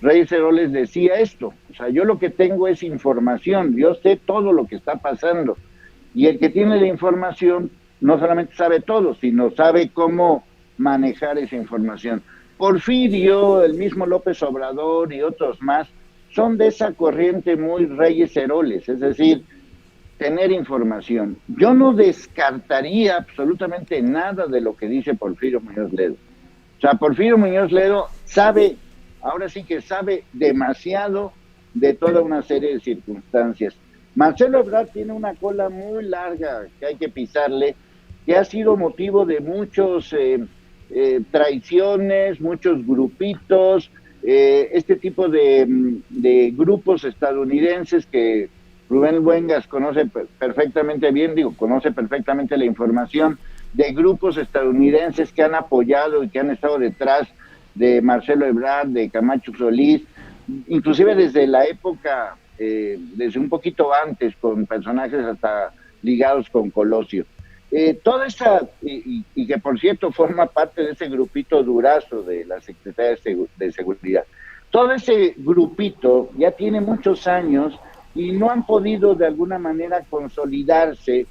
Reyes Heroles decía esto: o sea, yo lo que tengo es información, yo sé todo lo que está pasando, y el que tiene la información no solamente sabe todo, sino sabe cómo manejar esa información. Porfirio, el mismo López Obrador y otros más son de esa corriente muy Reyes Heroles, es decir, tener información. Yo no descartaría absolutamente nada de lo que dice Porfirio Muñoz Ledo. O sea, Porfirio Muñoz Ledo sabe, ahora sí que sabe demasiado de toda una serie de circunstancias. Marcelo Ebrard tiene una cola muy larga que hay que pisarle, que ha sido motivo de muchos traiciones, muchos grupitos, este tipo de grupos estadounidenses que Rubén Luengas conoce perfectamente bien, conoce perfectamente la información de grupos estadounidenses que han apoyado y que han estado detrás de Marcelo Ebrard, de Camacho Solís, inclusive desde la época, desde un poquito antes, con personajes hasta ligados con Colosio. Toda esa, y que por cierto forma parte de ese grupito Durazo de la Secretaría de Seguridad, todo ese grupito ya tiene muchos años y no han podido de alguna manera consolidarse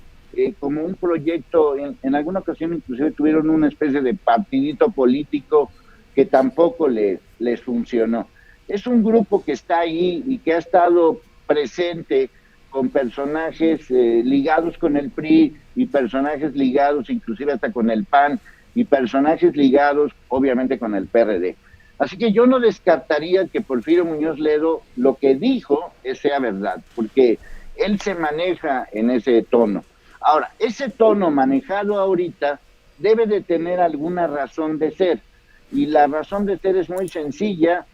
como un proyecto. En alguna ocasión inclusive tuvieron una especie de partidito político que tampoco les funcionó. Es un grupo que está ahí y que ha estado presente con personajes ligados con el PRI y personajes ligados inclusive hasta con el PAN y personajes ligados obviamente con el PRD. Así que yo no descartaría que Porfirio Muñoz Ledo lo que dijo sea verdad, porque él se maneja en ese tono. Ahora, ese tono manejado ahorita debe de tener alguna razón de ser, y la razón de ser es muy sencilla.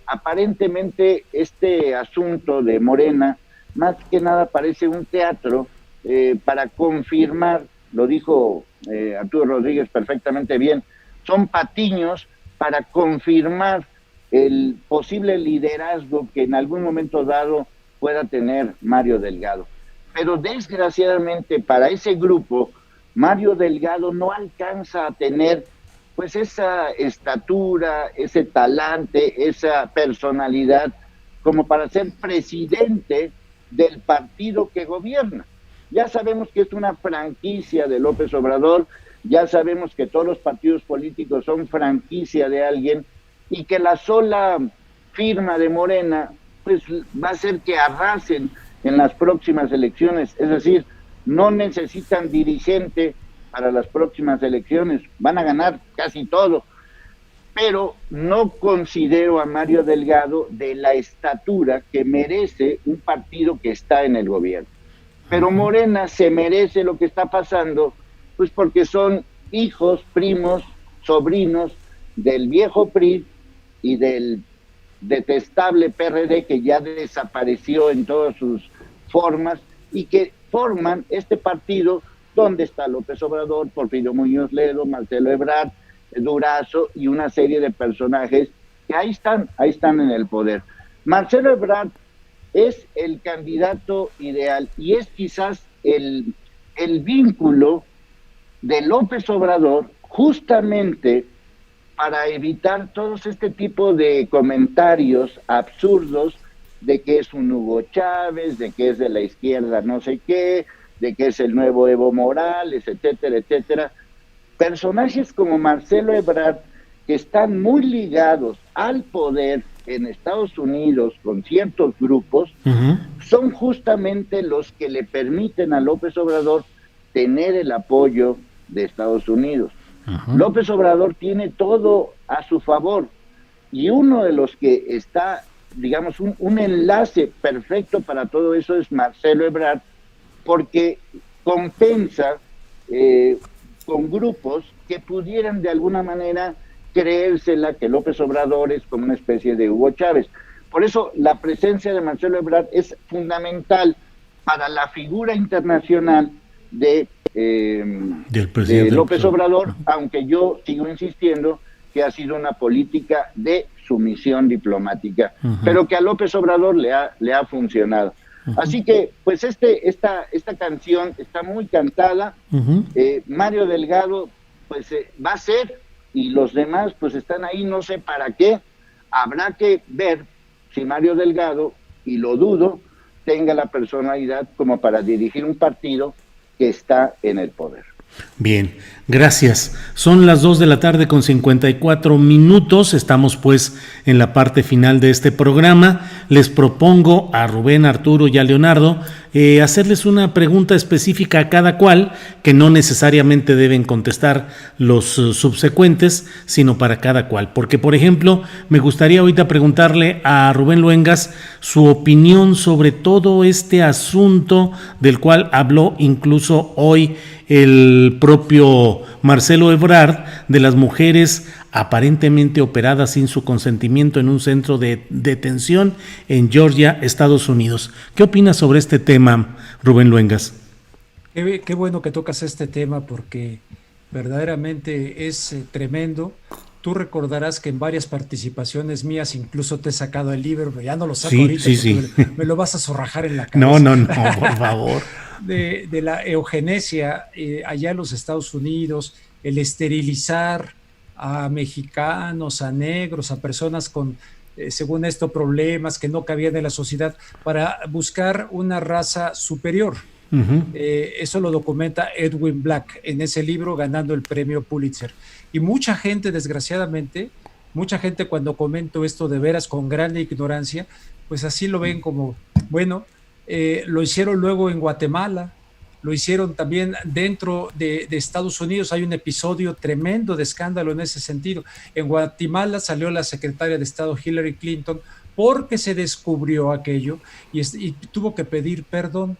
Aparentemente este asunto de Morena, más que nada parece un teatro para confirmar, lo dijo Arturo Rodríguez perfectamente bien, son patiños para confirmar el posible liderazgo que en algún momento dado pueda tener Mario Delgado. Pero desgraciadamente para ese grupo, Mario Delgado no alcanza a tener pues esa estatura, ese talante, esa personalidad como para ser presidente del partido que gobierna. Ya sabemos que es una franquicia de López Obrador, ya sabemos que todos los partidos políticos son franquicia de alguien, y que la sola firma de Morena pues va a hacer que arrasen en las próximas elecciones. Es decir, no necesitan dirigente para las próximas elecciones, van a ganar casi todo, pero no considero a Mario Delgado de la estatura que merece un partido que está en el gobierno. Pero Morena se merece lo que está pasando, pues porque son hijos, primos, sobrinos del viejo PRI y del detestable PRD, que ya desapareció en todas sus formas, y que forman este partido donde está López Obrador, Porfirio Muñoz Ledo, Marcelo Ebrard, Durazo y una serie de personajes que ahí están en el poder. Marcelo Ebrard es el candidato ideal y es quizás el vínculo de López Obrador justamente para evitar todos este tipo de comentarios absurdos de que es un Hugo Chávez, de que es de la izquierda no sé qué, de que es el nuevo Evo Morales, etcétera, etcétera. Personajes como Marcelo Ebrard, que están muy ligados al poder en Estados Unidos con ciertos grupos, son justamente los que le permiten a López Obrador tener el apoyo de Estados Unidos. López Obrador tiene todo a su favor, y uno de los que está, digamos, un enlace perfecto para todo eso es Marcelo Ebrard, porque compensa con grupos que pudieran de alguna manera creérsela que López Obrador es como una especie de Hugo Chávez. Por eso la presencia de Marcelo Ebrard es fundamental para la figura internacional de López Obrador, aunque yo sigo insistiendo que ha sido una política de sumisión diplomática, pero que a López Obrador le ha funcionado. Así que, pues esta canción está muy cantada. Mario Delgado, pues va a ser, y los demás, pues están ahí, no sé para qué. Habrá que ver si Mario Delgado, y lo dudo, tenga la personalidad como para dirigir un partido que está en el poder. Bien, gracias. Son las 2:54 p.m. Estamos pues en la parte final de este programa. Les propongo a Rubén, Arturo y a Leonardo hacerles una pregunta específica a cada cual, que no necesariamente deben contestar los subsecuentes, sino para cada cual. Porque, por ejemplo, me gustaría ahorita preguntarle a Rubén Luengas su opinión sobre todo este asunto del cual habló incluso hoy el propio Marcelo Ebrard, de las mujeres aparentemente operadas sin su consentimiento en un centro de detención en Georgia, Estados Unidos. ¿Qué opinas sobre este tema, Rubén Luengas? Qué bueno que tocas este tema, porque verdaderamente es tremendo. Tú recordarás que en varias participaciones mías incluso te he sacado el libro, pero ya no lo saco ahorita. Sí. Me lo vas a zorrajar en la cabeza. No, por favor. De la eugenesia allá en los Estados Unidos, el esterilizar a mexicanos, a negros, a personas con, según esto, problemas que no cabían en la sociedad, para buscar una raza superior. Eso lo documenta Edwin Black en ese libro, ganando el premio Pulitzer. Y mucha gente, desgraciadamente, cuando comento esto de veras con gran ignorancia, pues así lo ven como, bueno, lo hicieron luego en Guatemala, lo hicieron también dentro de Estados Unidos. Hay un episodio tremendo de escándalo en ese sentido. En Guatemala salió la secretaria de Estado Hillary Clinton porque se descubrió aquello y tuvo que pedir perdón.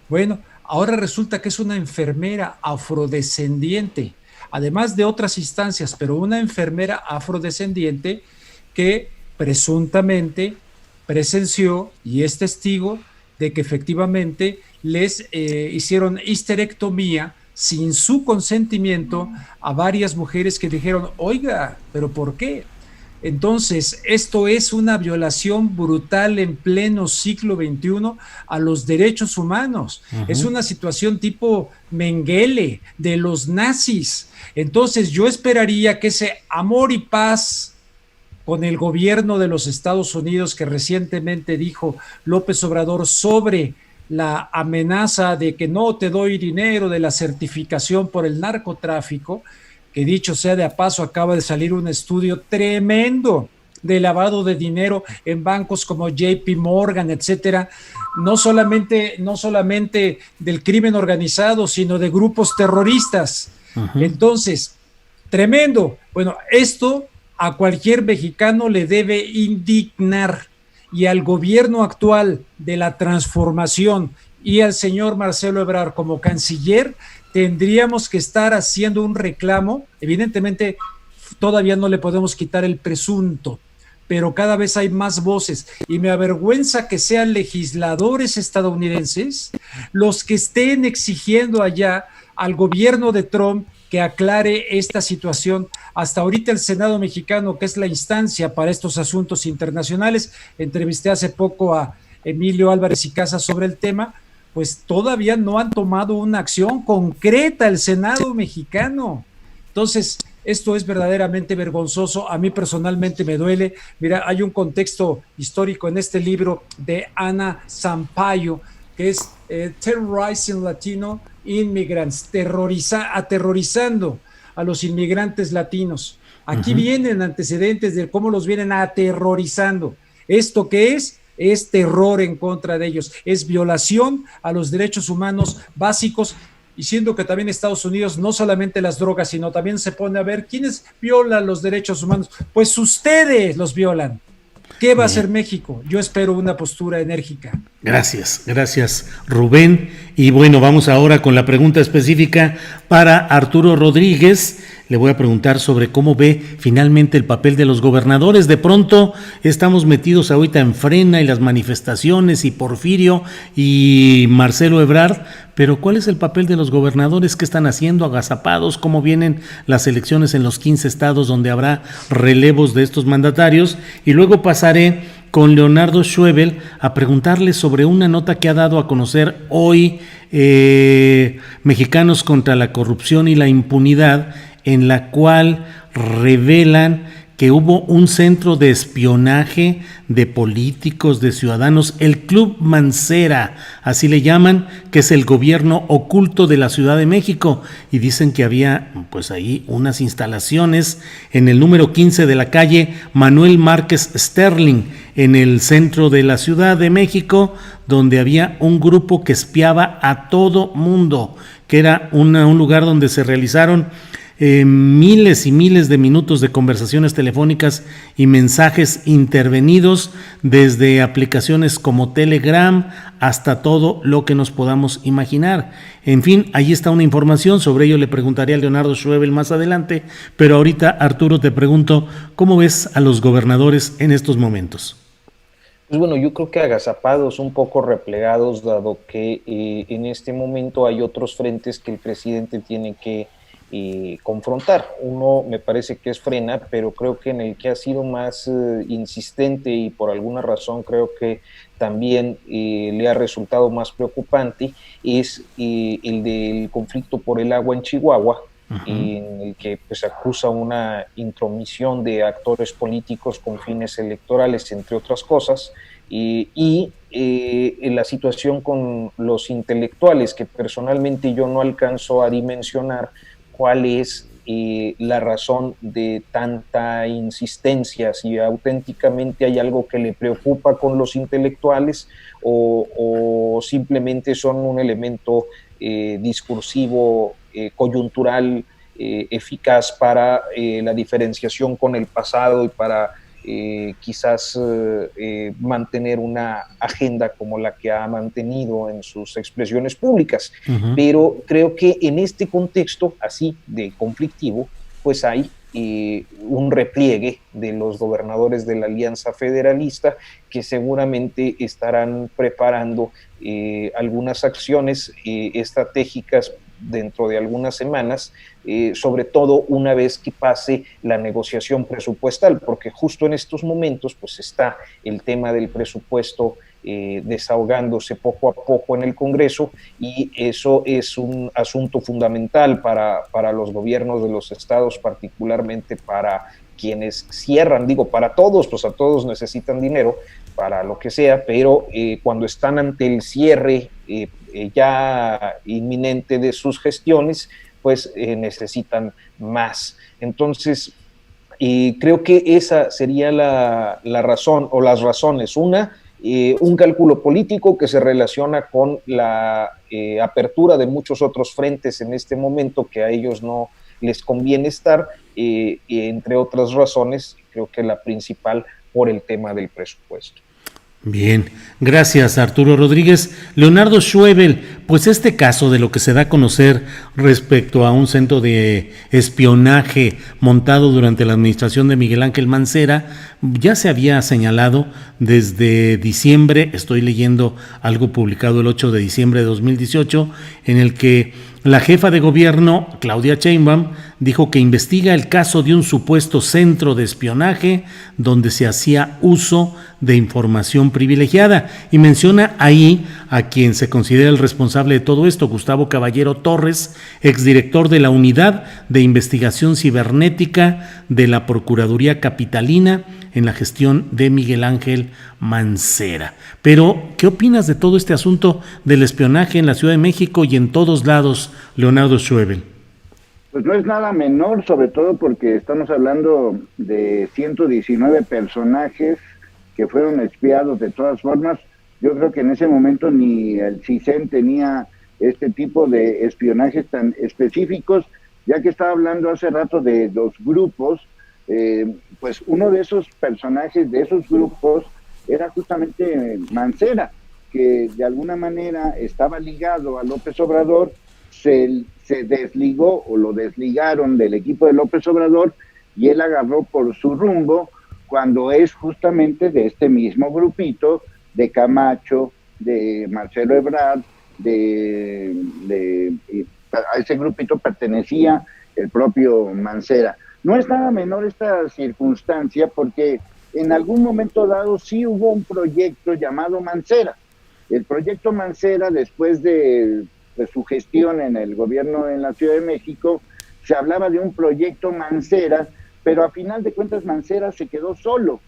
Bueno, ahora resulta que es una enfermera afrodescendiente, además de otras instancias, pero una enfermera afrodescendiente que presuntamente presenció y es testigo de que efectivamente les hicieron histerectomía sin su consentimiento a varias mujeres que dijeron, oiga, ¿pero por qué? Entonces, esto es una violación brutal en pleno siglo XXI a los derechos humanos. Es una situación tipo Mengele de los nazis. Entonces, yo esperaría que ese amor y paz con el gobierno de los Estados Unidos que recientemente dijo López Obrador sobre la amenaza de que no te doy dinero de la certificación por el narcotráfico, que dicho sea de paso, acaba de salir un estudio tremendo de lavado de dinero en bancos como JP Morgan, etcétera, no solamente del crimen organizado, sino de grupos terroristas. Entonces, tremendo. Bueno, esto a cualquier mexicano le debe indignar, y al gobierno actual de la transformación y al señor Marcelo Ebrard como canciller, tendríamos que estar haciendo un reclamo. Evidentemente, todavía no le podemos quitar el presunto, pero cada vez hay más voces y me avergüenza que sean legisladores estadounidenses los que estén exigiendo allá al gobierno de Trump que aclare esta situación. Hasta ahorita el Senado mexicano, que es la instancia para estos asuntos internacionales, entrevisté hace poco a Emilio Álvarez y Casas sobre el tema, pues todavía no han tomado una acción concreta el Senado mexicano. Entonces, esto es verdaderamente vergonzoso. A mí personalmente me duele. Mira, hay un contexto histórico en este libro de Ana Sampaio, que es Terrorizing Latino Immigrants, aterrorizando a los inmigrantes latinos. Aquí vienen antecedentes de cómo los vienen aterrorizando. ¿Esto qué es? Es terror en contra de ellos, es violación a los derechos humanos básicos, y siendo que también Estados Unidos no solamente las drogas, sino también se pone a ver quiénes violan los derechos humanos. Pues ustedes los violan. ¿Qué va a hacer México? Yo espero una postura enérgica. Gracias Rubén. Y bueno, vamos ahora con la pregunta específica para Arturo Rodríguez. Le voy a preguntar sobre cómo ve finalmente el papel de los gobernadores. De pronto estamos metidos ahorita en Frena y las manifestaciones y Porfirio y Marcelo Ebrard, pero ¿cuál es el papel de los gobernadores? ¿Qué están haciendo? ¿Agazapados? ¿Cómo vienen las elecciones en los 15 estados donde habrá relevos de estos mandatarios? Y luego pasaré con Leonardo Schwebel a preguntarle sobre una nota que ha dado a conocer hoy Mexicanos contra la Corrupción y la Impunidad, en la cual revelan que hubo un centro de espionaje de políticos, de ciudadanos, el Club Mancera, así le llaman, que es el gobierno oculto de la Ciudad de México, y dicen que había pues ahí unas instalaciones en el número 15 de la calle Manuel Márquez Sterling, en el centro de la Ciudad de México, donde había un grupo que espiaba a todo mundo, que era un lugar donde se realizaron miles y miles de minutos de conversaciones telefónicas y mensajes intervenidos, desde aplicaciones como Telegram hasta todo lo que nos podamos imaginar. En fin, ahí está una información, sobre ello le preguntaré a Leonardo Schwebel más adelante, pero ahorita, Arturo, te pregunto, ¿cómo ves a los gobernadores en estos momentos? Pues bueno, yo creo que agazapados, un poco replegados, dado que en este momento hay otros frentes que el presidente tiene que confrontar. Uno me parece que es Frena, pero creo que en el que ha sido más insistente y por alguna razón creo que también le ha resultado más preocupante es el del conflicto por el agua en Chihuahua, en el que pues acusa una intromisión de actores políticos con fines electorales, entre otras cosas, y la situación con los intelectuales, que personalmente yo no alcanzo a dimensionar cuál es la razón de tanta insistencia, si auténticamente hay algo que le preocupa con los intelectuales o simplemente son un elemento discursivo, coyuntural, eficaz para la diferenciación con el pasado y para quizás mantener una agenda como la que ha mantenido en sus expresiones públicas. Pero creo que en este contexto así de conflictivo, pues hay un repliegue de los gobernadores de la Alianza Federalista que seguramente estarán preparando algunas acciones estratégicas dentro de algunas semanas, sobre todo una vez que pase la negociación presupuestal, porque justo en estos momentos pues está el tema del presupuesto desahogándose poco a poco en el Congreso, y eso es un asunto fundamental para los gobiernos de los estados, particularmente para quienes cierran, digo, para todos, pues a todos necesitan dinero para lo que sea, pero cuando están ante el cierre ya inminente de sus gestiones, pues necesitan más. Entonces, creo que esa sería la razón o las razones. Una, un cálculo político que se relaciona con la apertura de muchos otros frentes en este momento que a ellos no les conviene estar, y entre otras razones, creo que la principal por el tema del presupuesto. Bien, gracias Arturo Rodríguez. Leonardo Schwebel, pues este caso de lo que se da a conocer respecto a un centro de espionaje montado durante la administración de Miguel Ángel Mancera, ya se había señalado desde diciembre, estoy leyendo algo publicado el 8 de diciembre de 2018, en el que la jefa de gobierno, Claudia Sheinbaum, dijo que investiga el caso de un supuesto centro de espionaje donde se hacía uso de información privilegiada, y menciona ahí a quien se considera el responsable de todo esto, Gustavo Caballero Torres, exdirector de la Unidad de Investigación Cibernética de la Procuraduría Capitalina en la gestión de Miguel Ángel Mancera. Pero, ¿qué opinas de todo este asunto del espionaje en la Ciudad de México y en todos lados, Leonardo Schwebel? Pues no es nada menor, sobre todo porque estamos hablando de 119 personajes que fueron espiados de todas formas. Yo creo que en ese momento ni el CISEN tenía este tipo de espionajes tan específicos, ya que estaba hablando hace rato de los grupos, pues uno de esos personajes de esos grupos era justamente Mancera, que de alguna manera estaba ligado a López Obrador, se desligó o lo desligaron del equipo de López Obrador y él agarró por su rumbo cuando es justamente de este mismo grupito de Camacho, de Marcelo Ebrard, a ese grupito pertenecía el propio Mancera. No es nada menor esta circunstancia porque en algún momento dado sí hubo un proyecto llamado Mancera. El proyecto Mancera, después de su gestión en el gobierno en la Ciudad de México, se hablaba de un proyecto Mancera, pero a final de cuentas Mancera se quedó solo.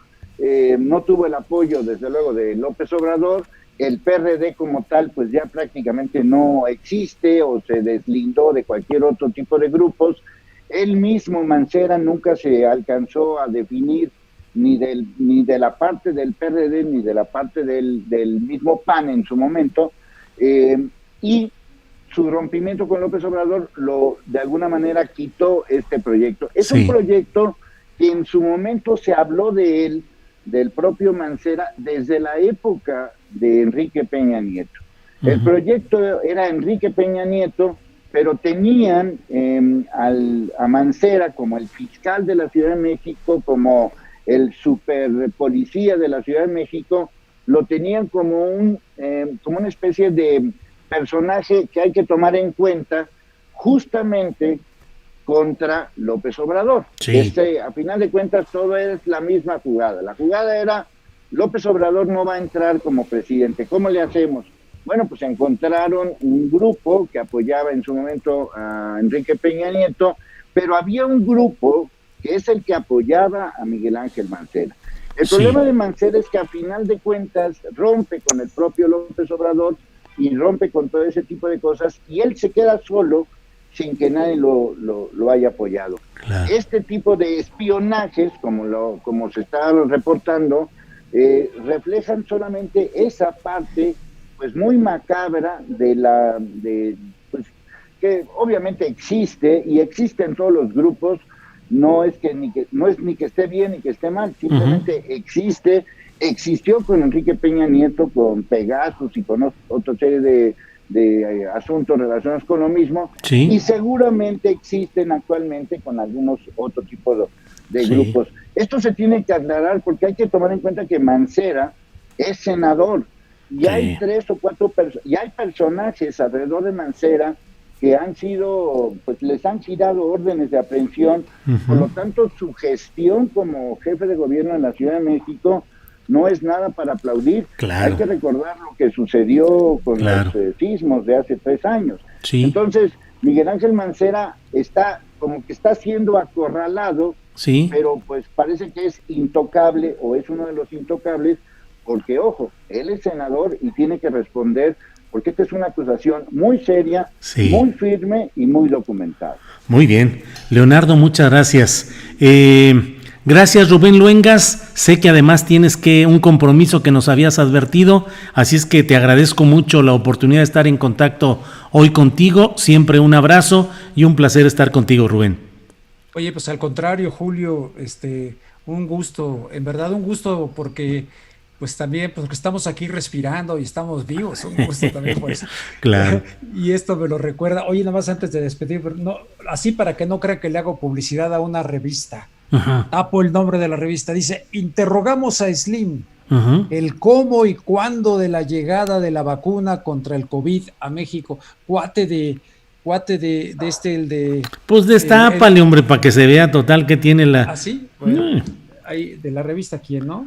No tuvo el apoyo, desde luego, de López Obrador. El PRD como tal, pues ya prácticamente no existe o se deslindó de cualquier otro tipo de grupos. Él mismo, Mancera, nunca se alcanzó a definir ni de la parte del PRD ni de la parte del mismo PAN en su momento, y su rompimiento con López Obrador de alguna manera quitó este proyecto. Es un proyecto que en su momento se habló de él, del propio Mancera, desde la época de Enrique Peña Nieto. El proyecto era Enrique Peña Nieto, pero tenían a Mancera como el fiscal de la Ciudad de México, como el super policía de la Ciudad de México, lo tenían como una especie de personaje que hay que tomar en cuenta justamente contra López Obrador. Sí. A final de cuentas todo es la misma jugada. La jugada era, López Obrador no va a entrar como presidente. ¿Cómo le hacemos? Bueno, pues encontraron un grupo que apoyaba en su momento a Enrique Peña Nieto, pero había un grupo que es el que apoyaba a Miguel Ángel Mancera. El problema de Mancera es que a final de cuentas rompe con el propio López Obrador y rompe con todo ese tipo de cosas, y él se queda solo sin que nadie lo haya apoyado. Claro. Este tipo de espionajes, como se está reportando, reflejan solamente esa parte pues muy macabra de que obviamente existe y existe en todos los grupos, no es ni que esté bien ni que esté mal, simplemente existió con Enrique Peña Nieto, con Pegasus y con otra serie de asuntos relacionados con lo mismo, sí, y seguramente existen actualmente con algunos otro tipo de sí, grupos. Esto se tiene que aclarar porque hay que tomar en cuenta que Mancera es senador y hay 3 o 4 y hay personajes alrededor de Mancera que han sido, pues les han girado órdenes de aprehensión. Por lo tanto, su gestión como jefe de gobierno en la Ciudad de México no es nada para aplaudir. Claro. Hay que recordar lo que sucedió con los sismos de hace 3 años. Sí. Entonces, Miguel Ángel Mancera está como que está siendo acorralado, sí, pero pues parece que es intocable o es uno de los intocables, porque ojo, él es senador y tiene que responder, porque esta es una acusación muy seria, sí, muy firme y muy documentada. Muy bien. Leonardo, muchas gracias. Gracias, Rubén Luengas. Sé que además tienes un compromiso que nos habías advertido, así es que te agradezco mucho la oportunidad de estar en contacto hoy contigo. Siempre un abrazo y un placer estar contigo, Rubén. Oye, pues al contrario, Julio, un gusto, en verdad un gusto, porque pues también porque estamos aquí respirando y estamos vivos, un gusto también por eso. Claro. Y esto me lo recuerda. Oye, nada más antes de despedir, no, así para que no crean que le hago publicidad a una revista. Ajá. Tapo el nombre de la revista, dice: interrogamos a Slim, Ajá. el cómo y cuándo de la llegada de la vacuna contra el COVID a México. Cuate de el de... Pues destápale, hombre, para que se vea total que tiene la... ¿Ah, sí? Bueno, ahí, de la revista, ¿quién, no?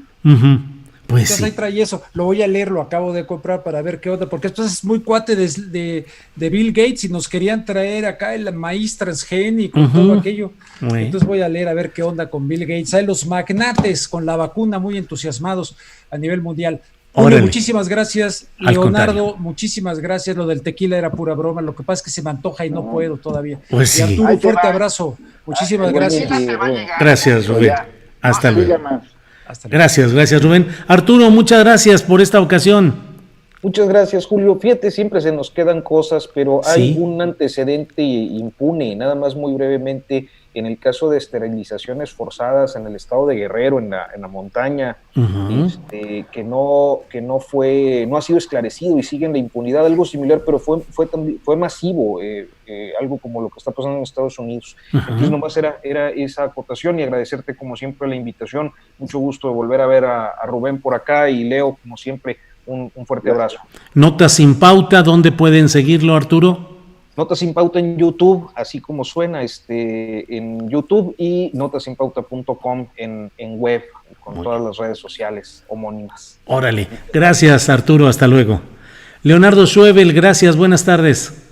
Pues entonces sí. ahí trae eso, lo voy a leer, lo acabo de comprar para ver qué onda, porque esto es muy cuate de Bill Gates y nos querían traer acá el maíz transgénico y todo aquello. Entonces voy a leer a ver qué onda con Bill Gates. Hay los magnates con la vacuna muy entusiasmados a nivel mundial. Julio, muchísimas gracias. Leonardo, muchísimas gracias. Lo del tequila era pura broma. Lo que pasa es que se me antoja y no puedo todavía. Pues y Arturo, sí. un fuerte abrazo. Muchísimas gracias. Gracias, Rubén. Hasta luego. Hasta luego. Gracias, Rubén. Arturo, muchas gracias por esta ocasión. Muchas gracias, Julio. Fíjate, siempre se nos quedan cosas, pero hay un antecedente impune. Nada más muy brevemente, en el caso de esterilizaciones forzadas en el estado de Guerrero, en la montaña, que no ha sido esclarecido y sigue en la impunidad, algo similar, pero fue masivo, algo como lo que está pasando en Estados Unidos. Entonces nomás era esa acotación y agradecerte como siempre la invitación. Mucho gusto de volver a ver a Rubén por acá y Leo, como siempre, un fuerte abrazo. Notas sin pauta, ¿dónde pueden seguirlo, Arturo? Notas sin pauta en YouTube, así como suena, en YouTube, y notasinpauta.com en web, con todas las redes sociales homónimas. Órale, gracias, Arturo, hasta luego. Leonardo Schwebel, gracias, buenas tardes.